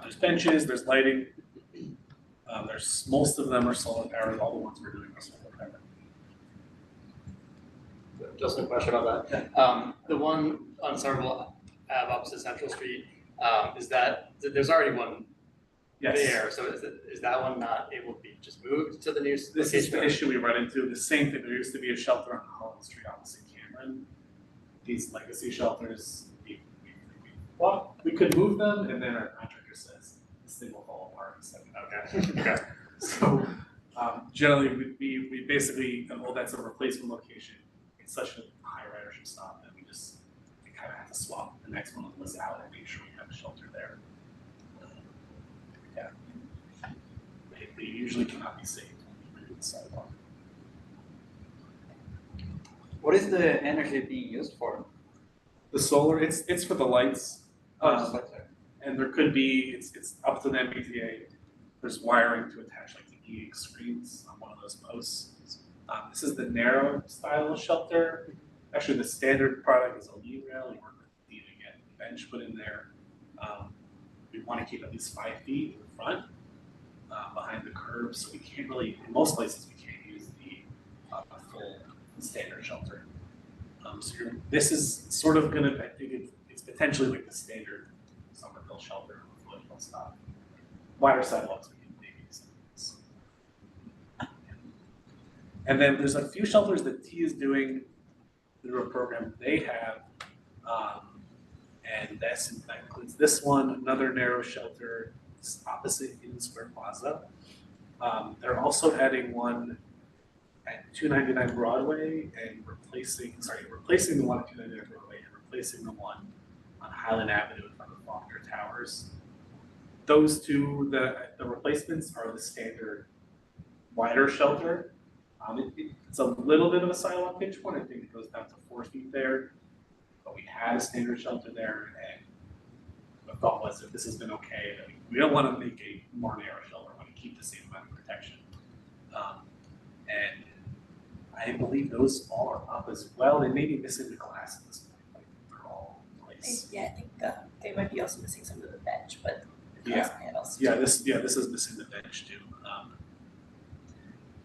There's benches, there's lighting. There's most of them are solar powered. All the ones we're doing are solar powered. Just a question about that. The one on Somerville Ave opposite Central Street, is that, there's already one Yes. there, so is that one not able to be just moved to the new location? This is the issue we run into. The same thing. There used to be a shelter on Holland Street opposite Cameron. These legacy shelters, well, we could move them, and then our contractor says this thing will fall apart. So, okay. So generally, we basically, well, that's a replacement location. It's such a high ridership stop that we kind of have to swap the next one on the list out and make sure we have a shelter there. Yeah. They usually cannot be saved when we do the sidewalk. What is the energy being used for? The solar, it's for the lights. Just like that. And there could be, it's up to the MBTA. There's wiring to attach like the e-ink screens on one of those posts. This is the narrow style of shelter. Actually, the standard product is a lead rail. We work with the to get the bench put in there. We want to keep at least 5 feet in the front, behind the curb, so we can't really, in most places, we can't use the full standard shelter. So this is sort of going to, I think it's potentially like the standard Somerville shelter with floating bus stop. Wider sidewalks, we can maybe use this. And then there's a few shelters that T is doing through a program they have. And that includes this one, another narrow shelter opposite Union Square Plaza. They're also adding one at 299 Broadway and replacing the one at 299 Broadway and replacing the one on Highland Avenue in front of Faulkner Towers. Those two, the replacements are the standard wider shelter. It's a little bit of a sidewalk pitch one. I think it goes down to 4 feet there. But we had a standard shelter there, and the thought was if this has been okay, that we don't want to make a more narrow shelter. We want to keep the same amount of protection. And I believe those all are up as well. They may be missing the glass at this point. Like they're all in place. Yeah, I think they might be also missing some of the bench, but the Yeah. glass panels. This is missing the bench too.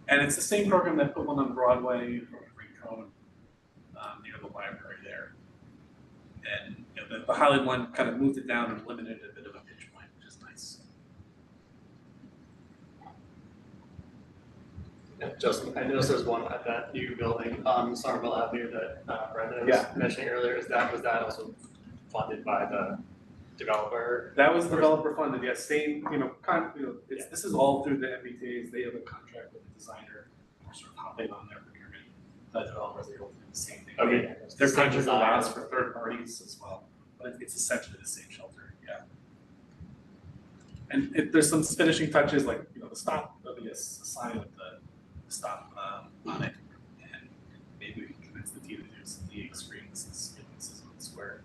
And it's the same program that put one on Broadway for Rincon near the library there. And the Highland one kind of moved it down and limited a bit of a pitch point, which is nice. Yeah, Justin, I noticed there's one at that new building on Somerville Avenue that Brenda was mentioning earlier. Was that also funded by the developer? That was developer funded, yes. Same, this is all through the MBTAs. They have a contract with the designer. We're sort of hopping on their procurement. The developers are able to do the same thing. Okay. Their Same contract design. allows for third parties as well, but it's essentially the same shelter, yeah. And there's some finishing touches like, the stop, there'll be a sign with the stop on it. And maybe we can convince the team to do some DX screens since this is on the square.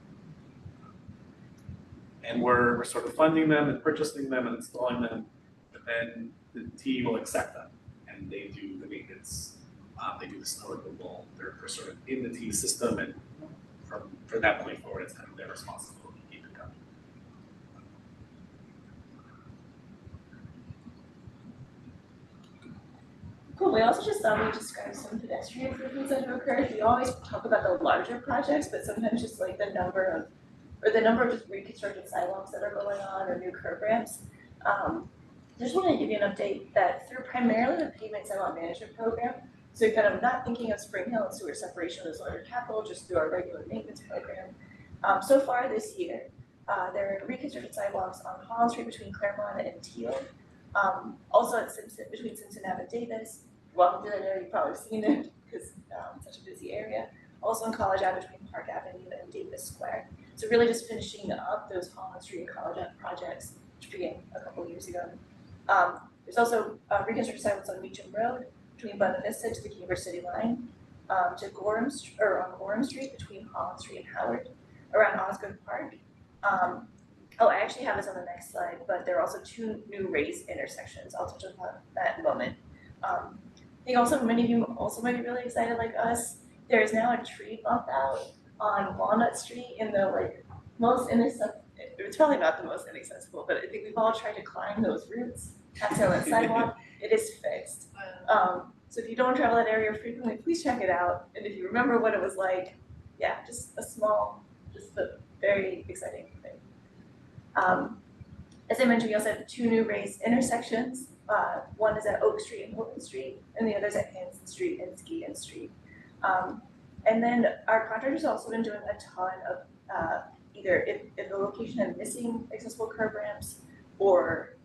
And we're sort of funding them and purchasing them and installing them, but then the T will accept them and they do the maintenance. They do the snow removal. They're sort of in the T system, and from that point forward, it's kind of their responsibility to keep it going. Cool, we also just thought we'd describe some pedestrian improvements that have occurred. We always talk about the larger projects, but sometimes just like the number of just reconstructed sidewalks that are going on or new curb ramps. Just wanted to give you an update that through primarily the pavement sidewalk management program, so kind of not thinking of Spring Hill and sewer separation as larger capital, just through our regular maintenance program. So far this year, there are reconstructed sidewalks on Holland Street between Claremont and Teal. Also at between Cincinnati and Davis. Welcome to that area, you've probably seen it because it's such a busy area. Also in College Ave between Park Avenue and Davis Square. So really just finishing up those Holland Street and College Ave projects, which began a couple of years ago. There's also reconstructed sidewalks on Meacham Road between Buena Vista to the Cambridge City line, to Gorham Street between Holland Street and Howard, around Osgood Park. I actually have this on the next slide, but there are also 2 new raised intersections. I'll touch on that in a moment. I think also many of you also might be really excited like us. There is now a tree bump out on Walnut Street in the most inaccessible, it's probably not the most inaccessible, but I think we've all tried to climb those routes, tail and sidewalk. It is fixed. So if you don't travel that area frequently, please check it out. And if you remember what it was like, yeah, just a very exciting thing. As I mentioned, we also have 2 new raised intersections. One is at Oak Street and Hilton Street, and the other is at Hanson Street and Skean Street. And then our contractors have also been doing a ton of either if the location had missing accessible curb ramps or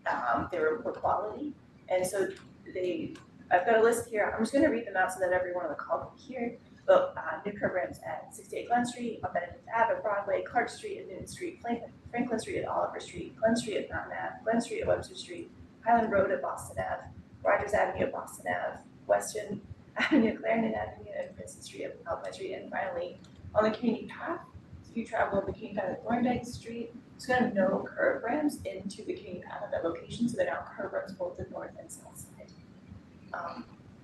they were poor quality. And so I've got a list here. I'm just going to read them out so that everyone on the call can hear. But new curb ramps at 68 Glen Street, on Benedict Ave at Broadway, Clark Street at Newton Street, Franklin Street at Oliver Street, Glen Street at Mountain Ave, Glen Street at Webster Street, Highland Road at Boston Ave, Rogers Avenue at Boston Ave, Weston Avenue, Clarendon Avenue, and Princeton Street at Alpine Street. And finally, on the community path, if you travel the community path at Thorndike Street, it's going to have no curb ramps into the community path at that location, so there are now curb ramps both the north and south side.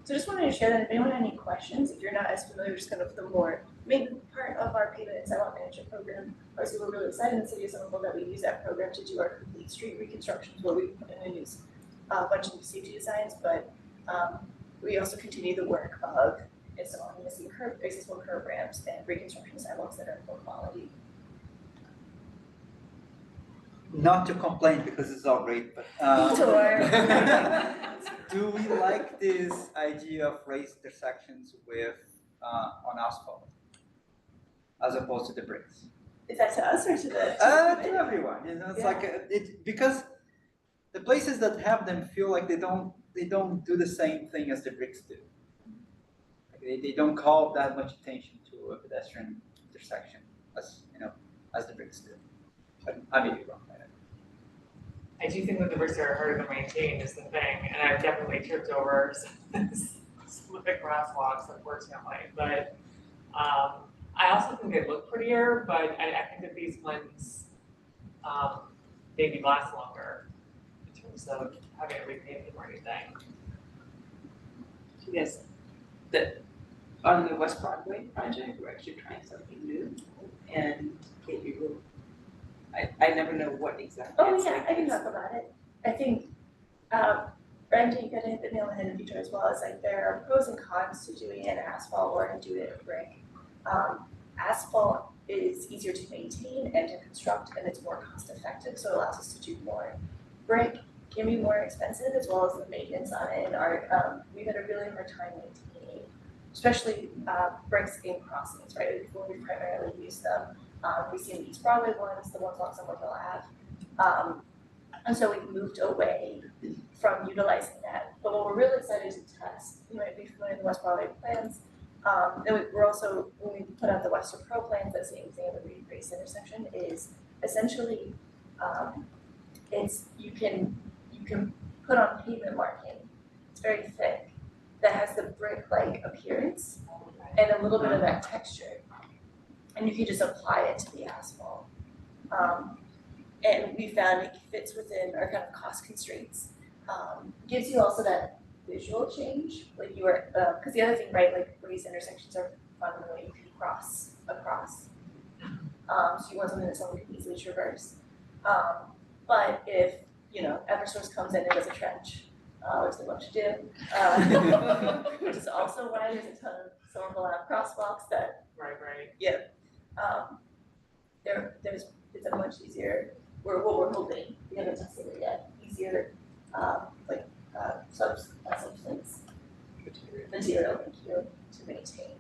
So just wanted to share that if anyone had any questions, if you're not as familiar, just kind of the more main part of our pavement and sidewalk management program. Obviously, we're really excited in the city of Somerville that we use that program to do our complete street reconstructions where we put in and use a bunch of new safety designs, but we also continue the work of installing missing accessible curb ramps and reconstruction sidewalks that are of poor quality. Not to complain because it's all great, but Detour. do we like this idea of raised intersections with, on asphalt? As opposed to the bricks? Is that to us or to the? To everyone, you know, it's like, because the places that have them feel like they don't do the same thing as the bricks do. Like they don't call that much attention to a pedestrian intersection as, you know, as the bricks do. But I may be wrong. I do think that the bricks are harder to maintain is the thing, and I've definitely tripped over some of the crosswalks unfortunately, but, I also think they look prettier, but I think that these ones, maybe last longer in terms of having to repaint them or anything. Yes, on the West Broadway project, we're actually trying something new, and it will, I never know what exactly Oh, it's yeah, like. I can talk about it. I think, Brandon, you kind of hit the nail on the head in the future as well, as like there are pros and cons to doing it in asphalt or to do it in brick. Asphalt is easier to maintain and to construct, and it's more cost effective, so it allows us to do more. Brick can be more expensive as well as the maintenance on it, and we've had a really hard time maintaining, especially bricks in crossings, right? When we primarily use them, we've seen the East Broadway ones, the ones along Somerville Ave, and so we've moved away from utilizing that. But what we're really excited to test, you might be familiar with the West Broadway plans. And we're also, when we put out the Western Pro plans, that same thing of the race intersection is essentially, it's, you can put on pavement marking, it's very thick, that has the brick-like appearance and a little bit of that texture. And you can just apply it to the asphalt. And we found it fits within our kind of cost constraints. Gives you also that visual change, like you are, because the other thing, right, like raised intersections are fun when you can cross across. So you want something that someone can easily traverse. But if, you know, Eversource comes in and does a trench, which they love to do, which is also why there's a ton of Somerville Ave crosswalks that, Right. it's a much easier, what we're hoping, we haven't tested it yet, easier, substance, material, thank you, to maintain.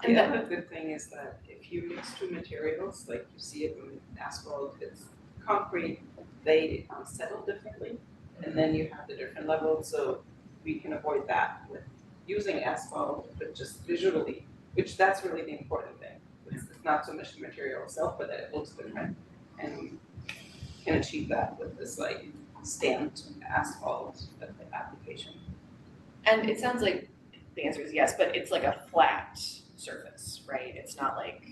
And the other good thing is that if you mix two materials, like you see it in asphalt, it's concrete, they settle differently, and then you have the different levels, so we can avoid that with using asphalt, but just visually, which that's really the important thing. It's not so much the material itself, but that it looks different, and we can achieve that with this like stamped asphalt application. And it sounds like the answer is yes, but it's like a flat surface, right? It's not like.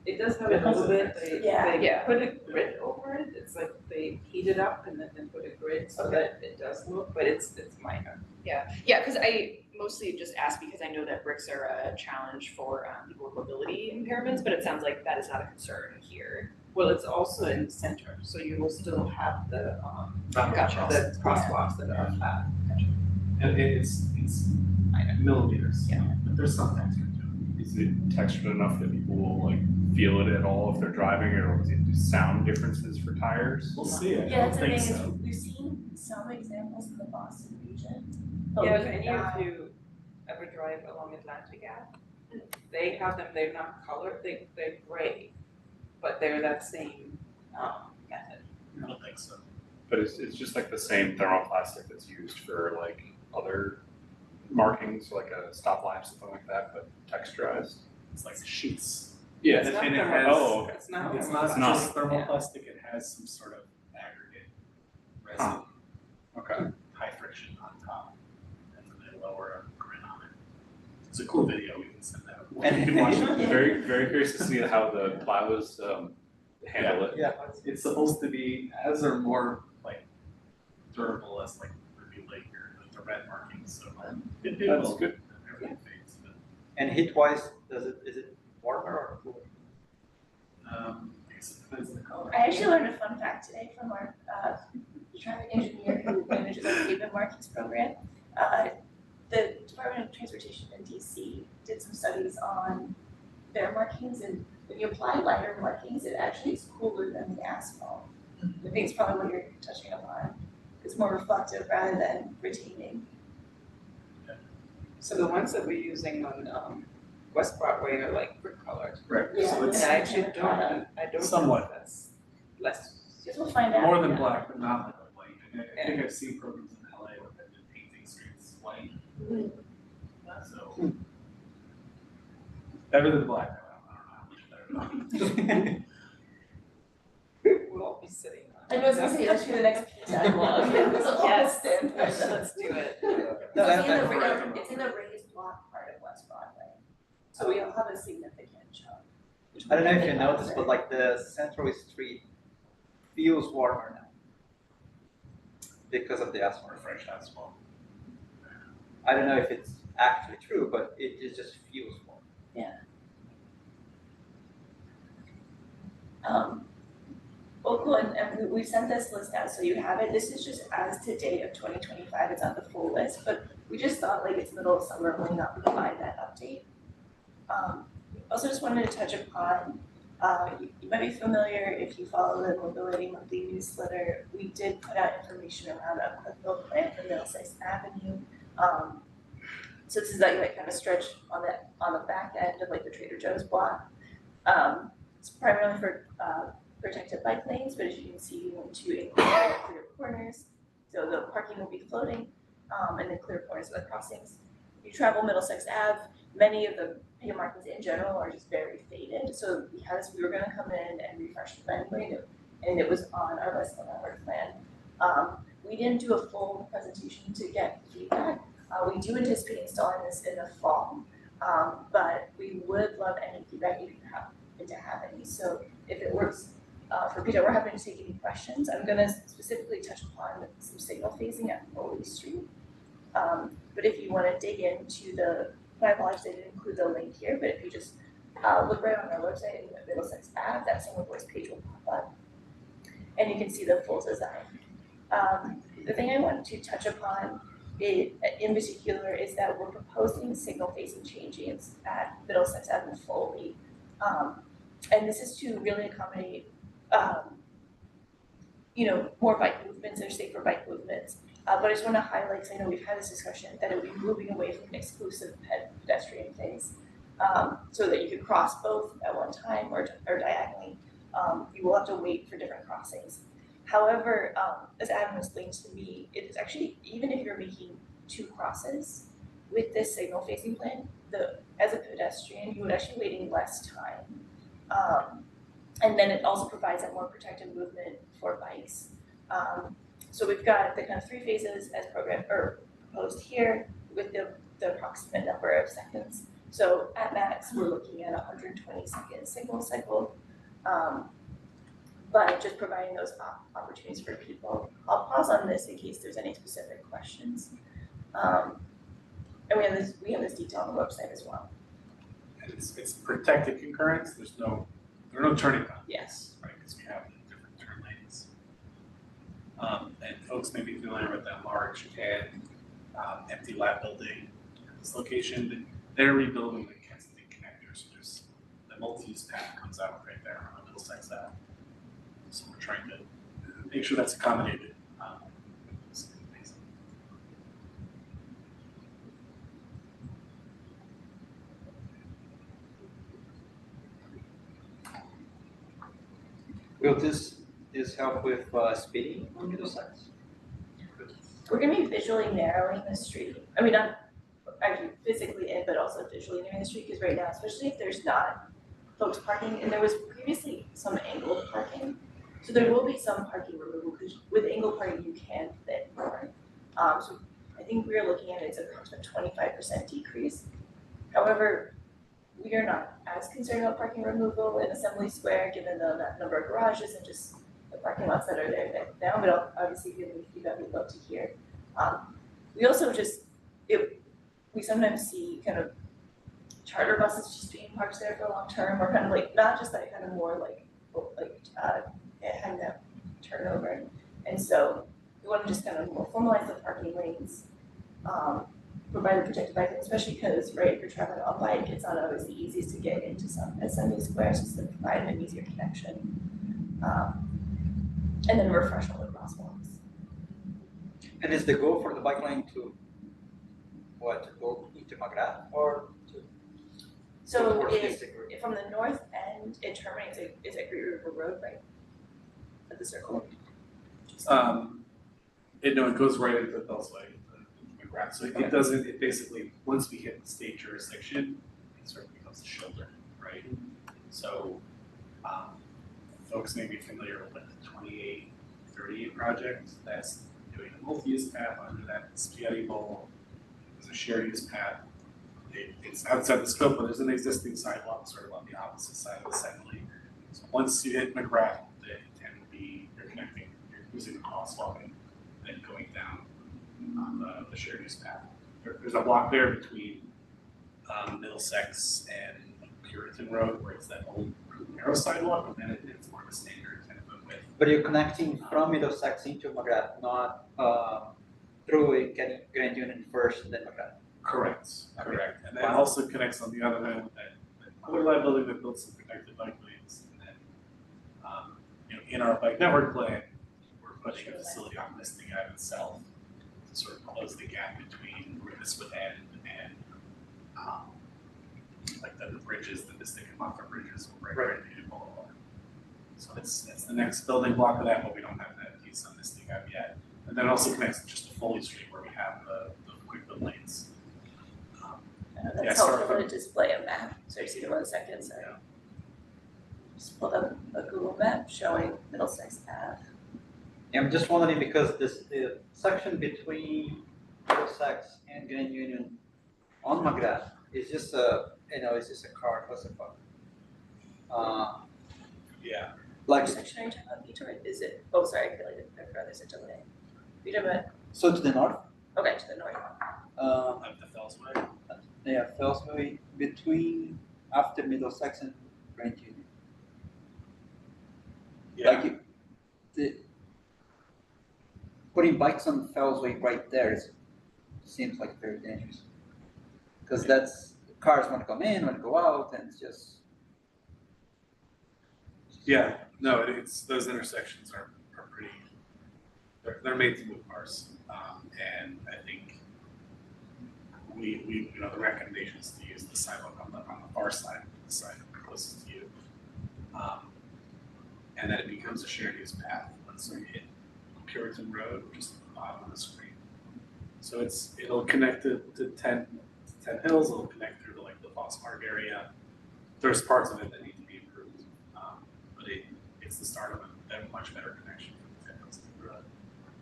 It does have a little bit, they Yeah. put a grid over it, it's like they heat it up and then put a grid so that it does look, but it's minor. Yeah, because I mostly just asked because I know that bricks are a challenge for people with mobility impairments, but it sounds like that is not a concern here. Well, it's also in the center, so you will still have the Gotcha. the crosswalks that are flat. And it's millimeters. Yeah. But there's some texture to it. Is it textured enough that people will like feel it at all if they're driving it, or is it just sound differences for tires? We'll see it. Yeah, I that's don't the think thing so. is, we've seen some examples in the Boston region. but Yeah, if we've any not- of you ever drive along Atlantic Ave, they have them, they're not colored, they're gray, but they're that same method. I don't think so. But it's just like the same thermoplastic that's used for like other markings, like a stoplight, something like that, but texturized. It's like sheets. Yeah, It's not and it thermo- has- Oh, okay. It's not. It's not It's not. just thermoplastic, it has some sort of aggregate resin, Okay. high friction on top. And then they lower a grid on it. It's a cool video, we can send that. You can watch it. Very, very curious to see how the plows handle it. Yeah, it's supposed to be as or more like durable as like Ruby Lake or the red markings, so it That's will, good. everything fades, but And heat wise, is it warmer or cooler? I guess it depends on the color. I actually learned a fun fact today from our traffic engineer who manages our pavement markings program. The Department of Transportation in DC did some studies on their markings, and when you apply lighter markings, it actually is cooler than the asphalt. I think it's probably what you're touching upon. It's more reflective rather than retaining. So the ones that we're using on West Broadway are like brick colored. Right, Yeah. so And it's I actually I don't know Somewhat. if that's less. Guess we'll find out. more than black, but not like white. I think I've seen programs in LA where they've been painting streets white. So. Better than black, I don't know how much better. We'll all be sitting on. I was gonna say, let's do the next dialogue. Yes, Stand. let's do it. No, It's in that- the, it's in the raised block part of West Broadway, so we'll have a significant chunk. I don't know if you noticed, but like the Central Street feels warmer now. Because of the asphalt. Fresh asphalt. I don't know if it's actually true, but it just feels warm. Well, cool, and we've sent this list out, so you have it. This is just as to date of 2025. It's not the full list, but we just thought like it's middle of summer, why not provide that update? Also just wanted to touch upon, you might be familiar if you follow the Mobility Monthly newsletter. We did put out information around a quick build plan for Middlesex Avenue. So this is that like kind of stretch on the back end of like the Trader Joe's block. It's primarily for protected bike lanes, but as you can see, we want to include clear corners. So the parking will be floating, and then clear corners of the crossings. If you travel Middlesex Ave, many of the pavement markings in general are just very faded. So because we were gonna come in and refresh the plan, and it was on our list on our plan. We didn't do a full presentation to get feedback. We do anticipate installing this in the fall, but we would love any feedback if you have any. So if it works for Peter, we're happy to take any questions. I'm gonna specifically touch upon some signal phasing at Foley Street. But if you wanna dig into my apologies, I didn't include the link here, but if you just look right on our website in the Middlesex Ave, that Signal Voice page will pop up. And you can see the full design. The thing I wanted to touch upon in particular is that we're proposing signal phasing changes at Middlesex Ave and Foley. And this is to really accommodate more bike movements or safer bike movements. But I just want to highlight, because I know we've had this discussion, that it would be moving away from an exclusive pedestrian phase, so that you could cross both at one time or diagonally. You will have to wait for different crossings. However, as Adam explained to me, it is actually, even if you're making 2 crosses with this signal phasing plan, as a pedestrian, you would actually be waiting less time. And then it also provides a more protected movement for bikes. So we've got the kind of 3 phases as proposed here with the approximate number of seconds. So at max, we're looking at 120-second signal cycle, but just providing those opportunities for people. I'll pause on this in case there's any specific questions. And we have this detail on the website as well. And it's protected concurrence, there are no turning on. Yes. Right, because we have different turn lanes. And folks may be familiar with that large and empty lab building at this location. They're rebuilding the Kensington connector, so there's the multi-use path comes out right there on Middlesex Ave. So we're trying to make sure that's accommodated. Will this help with speeding on Middlesex? We're gonna be visually narrowing the street. I mean, not actually physically in, but also visually narrowing the street, because right now, especially if there's not folks parking, and there was previously some angled parking. So there will be some parking removal, because with angled parking, you can fit more. So I think we are looking at it's approximately 25% decrease. However, we are not as concerned about parking removal in Assembly Square, given the number of garages and just the parking lots that are there now, but obviously if you have any feedback, we'd love to hear. We also we sometimes see kind of charter buses just being parked there for long term, or kind of like, not just that, kind of more like having that turnover. And so we want to just kind of more formalize the parking lanes, provide a protected bike lane, especially because, right, if you're traveling on bike, it's not always the easiest to get into some Assembly Square, just to provide an easier connection. And then refresh all the crosswalks. And is the goal for the bike lane to go into McGrath or to? So towards if, Mystic Road? if from the north end, it terminates, is at Great River Road, right? At the circle? It goes right into Bellsway, McGrath. So it doesn't, it basically, once we hit the state jurisdiction, it sort of becomes a shoulder, right? So, folks may be familiar with the 2838 project. That's doing a multi-use path under that spaghetti bowl. There's a shared use path. It's outside the scope, but there's an existing sidewalk sort of on the opposite side of the second lane. So once you hit McGrath, the intent would be you're connecting, you're using the crosswalk and then going down on the shared use path. There's a block there between Middlesex and Puritan Road where it's that old narrow sidewalk, and then it's more of a standard 10-foot width. But you're connecting from Middlesex into McGrath, not through getting Grand Union first, then McGrath. Correct. And then also connects on the other end with that other liability that builds some protected bike lanes. And then, in our bike network plan, we're putting a facility on Mystic Ave itself to sort of close the gap between where this would end and like the bridges, the Mystic and Montfort bridges, right in the boulevard. So it's the next building block of that, but we don't have that piece on Mystic Ave yet. And then it also connects just to Foley Street where we have the quick build lanes. That's helpful to display a map, so you see the 1 second, so. Yeah. Just pulled up a Google map showing Middlesex Ave. Yeah, I'm just wondering because the section between Middlesex and Grand Union on McGrath is just it's just a car, what's it called? Yeah. Like, Which section are you talking about, Vitor? Is it, oh, sorry, I feel like I forgot there's a delay. You talking about, so to the north, okay, to the north. Like the Fellsway. yeah, Fellsway between, after Middlesex and Grand Union. Yeah. Like putting bikes on Fellsway right there seems like very dangerous. Because that's, cars want to come in, want to go out, and it's just. Yeah, no, it's those intersections are pretty, they're made to move cars. And I think we the recommendation is to use the sidewalk on the far side, the side closest to you. And then it becomes a shared use path once you hit Puritan Road, just at the bottom of the screen. So it'll connect to 10 Hills, it'll connect through to like the Foss Park area. There's parts of it that need to be improved, but it's the start of a much better connection from 10 Hills to the road.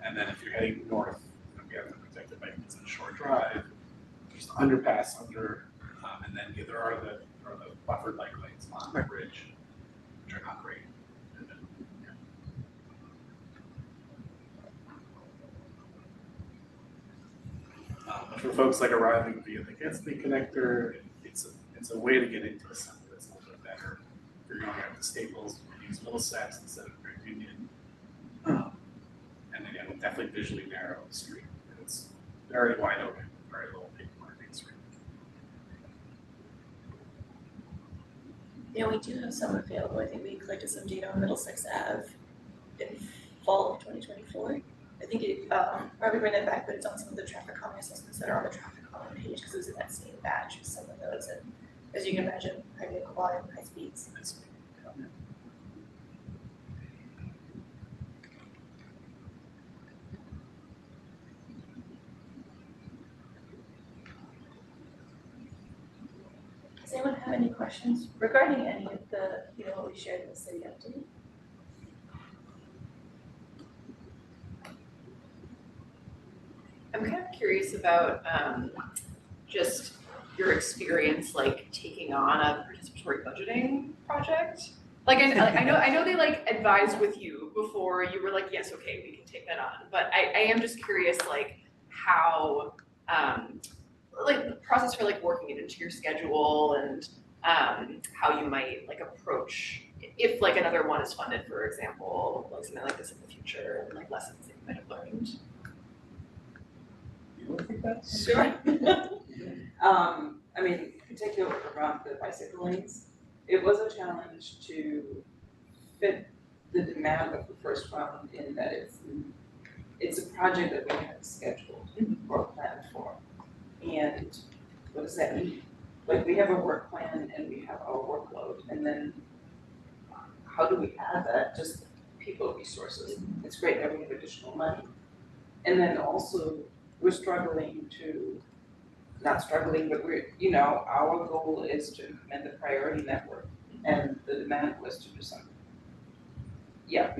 And then if you're heading north, we have the protected bike lanes and a short drive. There's the underpass under, and then there are the buffered bike lanes on the bridge, which are not great. And then, but for folks like arriving via the Gatsby connector, it's a way to get into Assembly that's a little bit better. If you're going out to Staples, you can use Middlesex instead of Grand Union. And then it will definitely visually narrow the street. It's very wide open, very little people marking the street. Yeah, we do have some available. I think we collected some data on Middlesex Ave in fall of 2024. I think it, probably bring that back, but it's on some of the traffic calming assessments that are on the traffic calming page because it was in that same batch with some of those. And as you can imagine, high vehicle volume, high speeds. Does anyone have any questions regarding any of the, what we shared in the city update? I'm kind of curious about just your experience like taking on a participatory budgeting project. Like I know they like advised with you before you were like, yes, okay, we can take that on. But I am just curious like how like the process for like working it into your schedule and how you might like approach if like another one is funded, for example, like something like this in the future and like lessons that you might have learned. Sure. I mean, particularly around the bicycle lanes, it was a challenge to fit the demand of the first round in that it's a project that we had scheduled or planned for. And what does that mean? Like, we have a work plan and we have our workload, and then how do we add that? Just people resources. It's great that we have additional money. And then also, we're struggling to, not struggling, but we're, you know, our goal is to implement the priority network, and the demand was to do something. Yeah,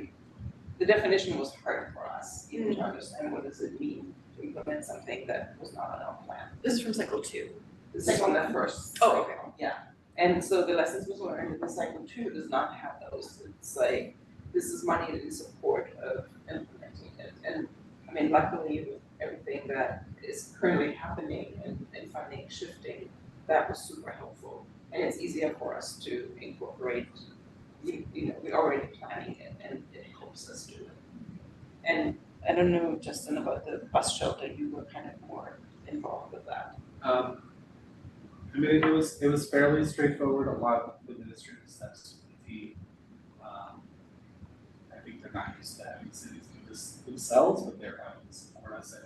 the definition was hard for us, even to understand what does it mean to implement something that was not on our plan. This is from cycle 2. This is from the first Oh, cycle, okay. yeah. And so the lessons was learned in the cycle 2 does not have those. It's like, this is money in support of implementing it. And I mean, luckily, with everything that is currently happening and funding shifting, that was super helpful. And it's easier for us to incorporate, you know, we're already planning it and it helps us do it. And I don't know, Justin, about the bus shelter, you were kind of more involved with that. I mean, it was fairly straightforward, a lot of administrative steps with the team. I think they're not used to having cities do this themselves, but they're having to support us and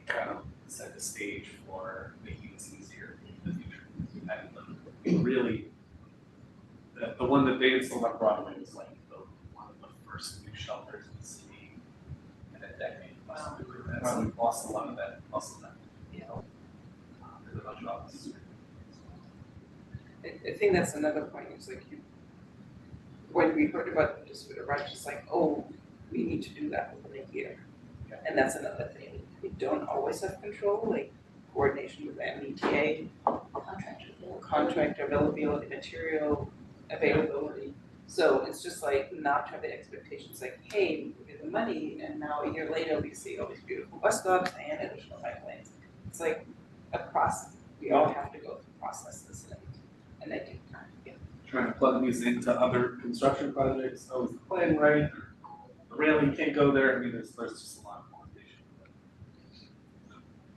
kind of set the stage for making this easier in the future. And really, the one that they installed on Broadway was like one of the first new shelters in the city in a decade. Wow. So we've lost a lot of that muscle memory. Yeah. There's a bunch of offices. I think that's another point, it's like when we heard about this with the right, it's like, oh, we need to do that within a year. And that's another thing, we don't always have control, like coordination with the MBTA, contract availability, material availability. So it's just like not to have the expectations like, hey, we get the money, and now a year later we see all these beautiful bus stops and additional bike lanes. It's like a process, we all have to go through processes and they take time. Yeah. Trying to plug these into other construction projects, oh, is the plan right? Or the railing can't go there, I mean, there's just a lot of coordination.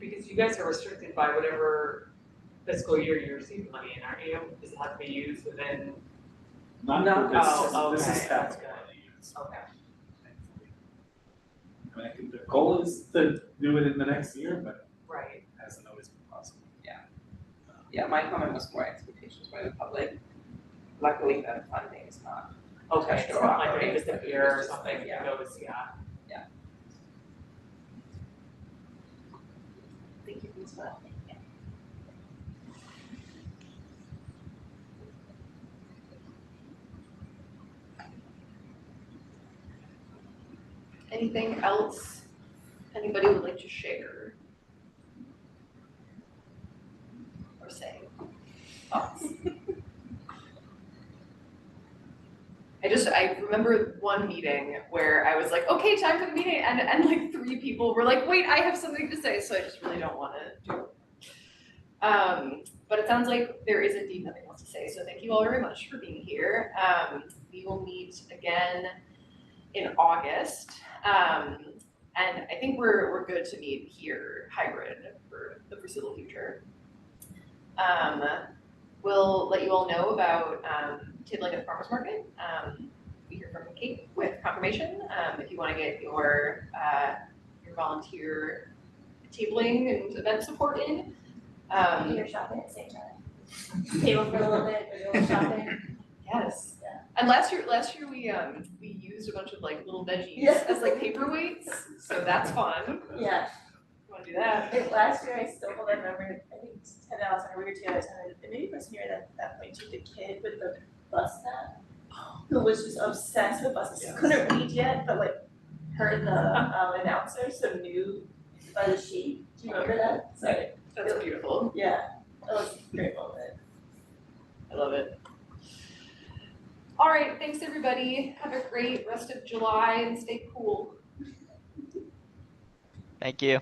Because you guys are restricted by whatever fiscal year you receive the money in, aren't you? Does it have to be used within? Not for this, this is okay, that's capital good. use. Okay. Thankfully. I mean, I think the goal is to do it in the next year, but Right. it hasn't always been possible. Yeah, my comment was more expectations by the public. Luckily, that funding is not. Okay, touched it's or not like operating, they but it disappear was or just something, like, you yeah. notice, yeah. Thank you for that. Anything else anybody would like to share? Or say? Thoughts? I remember one meeting where I was like, okay, time for the meeting, and like 3 people were like, wait, I have something to say, so I just really don't wanna do it. But it sounds like there is indeed nothing else to say, so thank you all very much for being here. We will meet again in August. And I think we're good to meet here hybrid for the foreseeable future. We'll let you all know about tabling at the farmers market. We hear from Kate with confirmation. If you want to get your volunteer tabling and event support in. You're shopping at the same time. Table for a little bit, we're doing shopping. Yes. Yeah. And last year we used a bunch of like little veggies Yeah. as like paperweights, so that's fun. Yeah. You wanna do that? Last year I still hold that memory, I think 10 hours, or we were together, and maybe it was here at that point too, the kid with the bus net, who was just obsessed with buses, Yes. couldn't read yet, but like heard the announcer, so knew by the sheet. Do you remember that? So, That's beautiful. yeah, that was a great moment. I love it. All right, thanks everybody. Have a great rest of July and stay cool. Thank you.